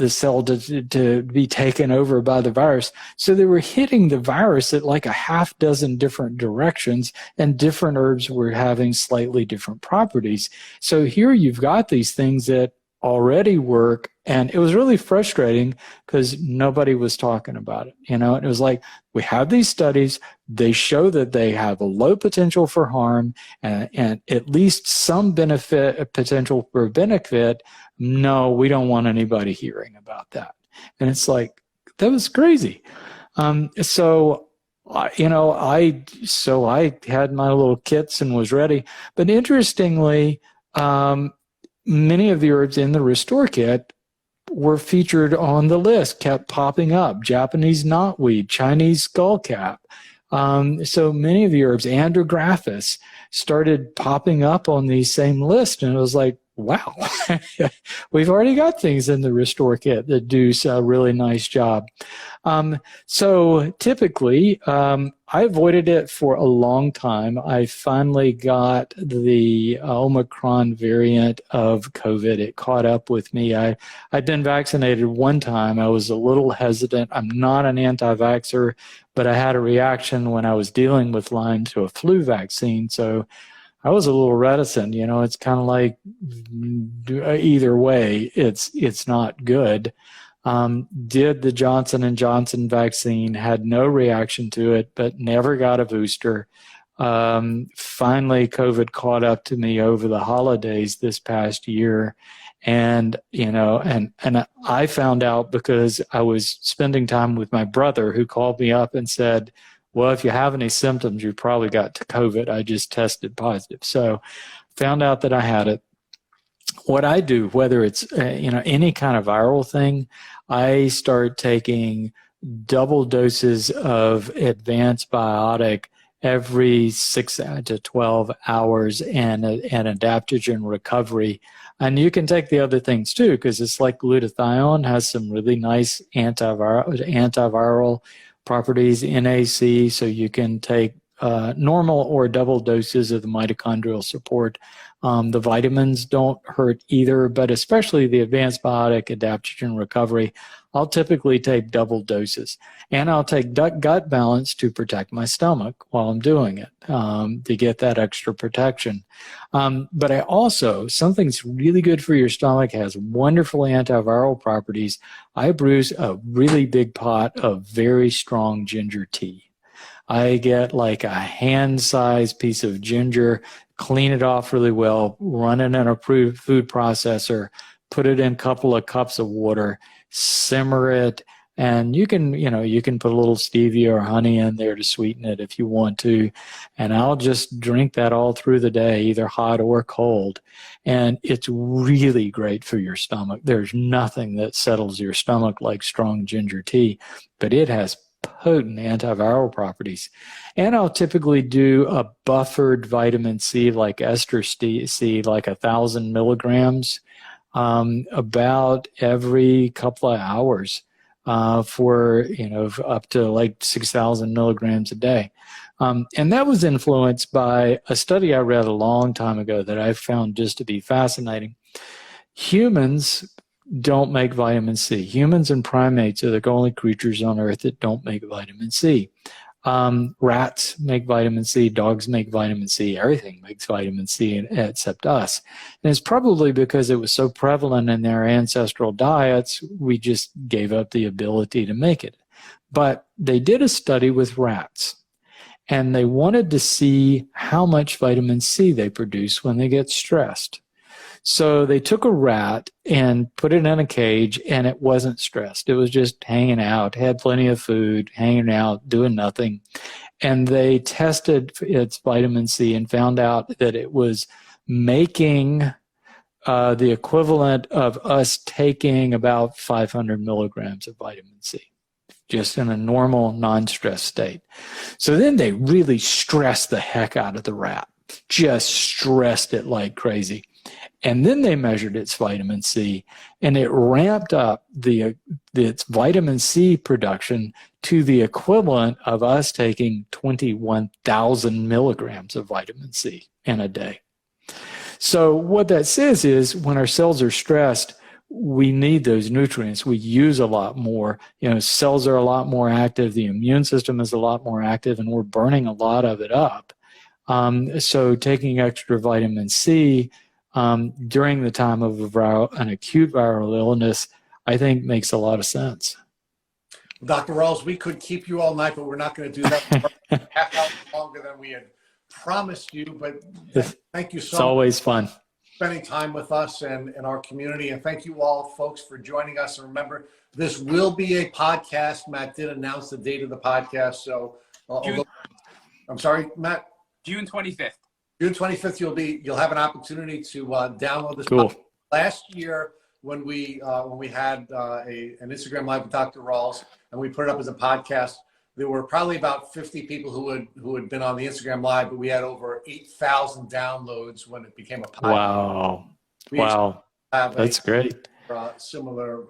D: cell to be taken over by the virus. So they were hitting the virus at like a half dozen different directions, and different herbs were having slightly different properties. So here you've got these things that already work, and it was really frustrating because nobody was talking about it. You know, it was like, we have these studies, they show that they have a low potential for harm and at least some potential for benefit. No, we don't want anybody hearing about that. And it's like, that was crazy. So I had my little kits and was ready. But interestingly, many of the herbs in the Restore Kit were featured on the list, kept popping up. Japanese knotweed, Chinese skullcap. So many of the herbs, andrographis, started popping up on these same lists. And it was like, wow, we've already got things in the Restore Kit that do a really nice job. So typically, I avoided it for a long time. I finally got the Omicron variant of COVID. It caught up with me. I'd been vaccinated one time. I was a little hesitant. I'm not an anti-vaxxer, but I had a reaction when I was dealing with Lyme to a flu vaccine. So I was a little reticent. You know, it's kind of like either way, it's not good. Did the Johnson & Johnson vaccine, had no reaction to it, but never got a booster. Finally, COVID caught up to me over the holidays this past year. And, you know, and I found out because I was spending time with my brother, who called me up and said, well, if you have any symptoms, you probably got to COVID. I just tested positive. So found out that I had it. What I do, whether it's, any kind of viral thing, I start taking double doses of advanced biotic every 6 to 12 hours and an adaptogen recovery. And you can take the other things too, because it's like glutathione has some really nice antiviral properties, NAC, so you can take normal or double doses of the mitochondrial support. The vitamins don't hurt either, but especially the advanced biotic adaptogen recovery, I'll typically take double doses. And I'll take gut balance to protect my stomach while I'm doing it, to get that extra protection. But I also, something's really good for your stomach, has wonderful antiviral properties. I brew a really big pot of very strong ginger tea. I get like a hand-sized piece of ginger, clean it off really well, run it in a food processor, put it in a couple of cups of water, simmer it, and you can put a little stevia or honey in there to sweeten it if you want to. And I'll just drink that all through the day, either hot or cold. And it's really great for your stomach. There's nothing that settles your stomach like strong ginger tea, but it has potent antiviral properties. And I'll typically do a buffered vitamin C, like ester C, like 1,000 milligrams, about every couple of hours, for, up to like 6,000 milligrams a day. And that was influenced by a study I read a long time ago that I found just to be fascinating. Humans don't make vitamin C. Humans and primates are the only creatures on Earth that don't make vitamin C. Rats make vitamin C, dogs make vitamin C, everything makes vitamin C except us. And it's probably because it was so prevalent in their ancestral diets, we just gave up the ability to make it. But they did a study with rats, and they wanted to see how much vitamin C they produce when they get stressed. So they took a rat and put it in a cage, and it wasn't stressed. It was just hanging out, had plenty of food, hanging out, doing nothing. And they tested its vitamin C and found out that it was making the equivalent of us taking about 500 milligrams of vitamin C, just in a normal, non-stress state. So then they really stressed the heck out of the rat, just stressed it like crazy. And then they measured its vitamin C, and it ramped up its vitamin C production to the equivalent of us taking 21,000 milligrams of vitamin C in a day. So what that says is when our cells are stressed, we need those nutrients. We use a lot more. Cells are a lot more active. The immune system is a lot more active, and we're burning a lot of it up. So taking extra vitamin C during the time of an acute viral illness, I think makes a lot of sense.
C: Dr. Rawls, we could keep you all night, but we're not going to do that for half hour longer than we had promised you. But thank you so much.
D: It's always fun.
C: Spending time with us and our community. And thank you all, folks, for joining us. And remember, this will be a podcast. Matt did announce the date of the podcast. So, I'm sorry, Matt?
A: June 25th.
C: June 25th, you'll have an opportunity to download this.
D: Cool.
C: Last year, when we had an Instagram Live with Dr. Rawls and we put it up as a podcast, there were probably about 50 people who had been on the Instagram Live, but we had over 8,000 downloads when it became a podcast.
D: Wow. That's great.
C: Similar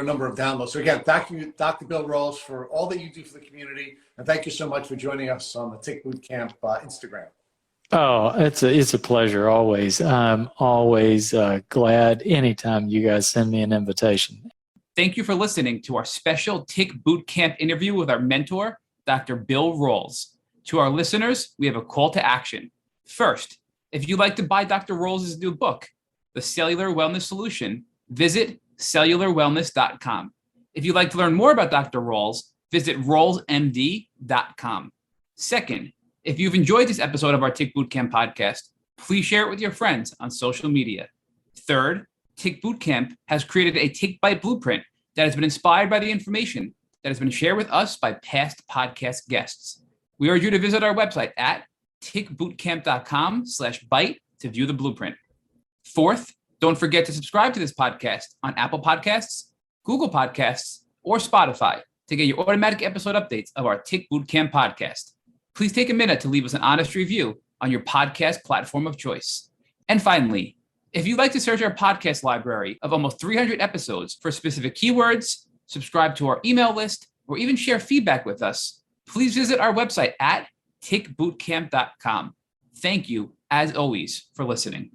C: number of downloads. So again, thank you, Dr. Bill Rawls, for all that you do for the community. And thank you so much for joining us on the Tick Boot Camp Instagram.
D: Oh, it's a pleasure always. I'm always glad anytime you guys send me an invitation.
A: Thank you for listening to our special Tick Boot Camp interview with our mentor, Dr. Bill Rawls. To our listeners, we have a call to action. First, if you'd like to buy Dr. Rawls' new book, The Cellular Wellness Solution, visit cellularwellness.com. If you'd like to learn more about Dr. Rawls, visit rawlsmd.com. Second, if you've enjoyed this episode of our Tick Boot Camp podcast, please share it with your friends on social media. Third, Tick Boot Camp has created a Tick Bite blueprint that has been inspired by the information that has been shared with us by past podcast guests. We urge you to visit our website at tickbootcamp.com/bite to view the blueprint. Fourth, don't forget to subscribe to this podcast on Apple Podcasts, Google Podcasts, or Spotify to get your automatic episode updates of our Tick Boot Camp podcast. Please take a minute to leave us an honest review on your podcast platform of choice. And finally, if you'd like to search our podcast library of almost 300 episodes for specific keywords, subscribe to our email list, or even share feedback with us, please visit our website at tickbootcamp.com. Thank you, as always, for listening.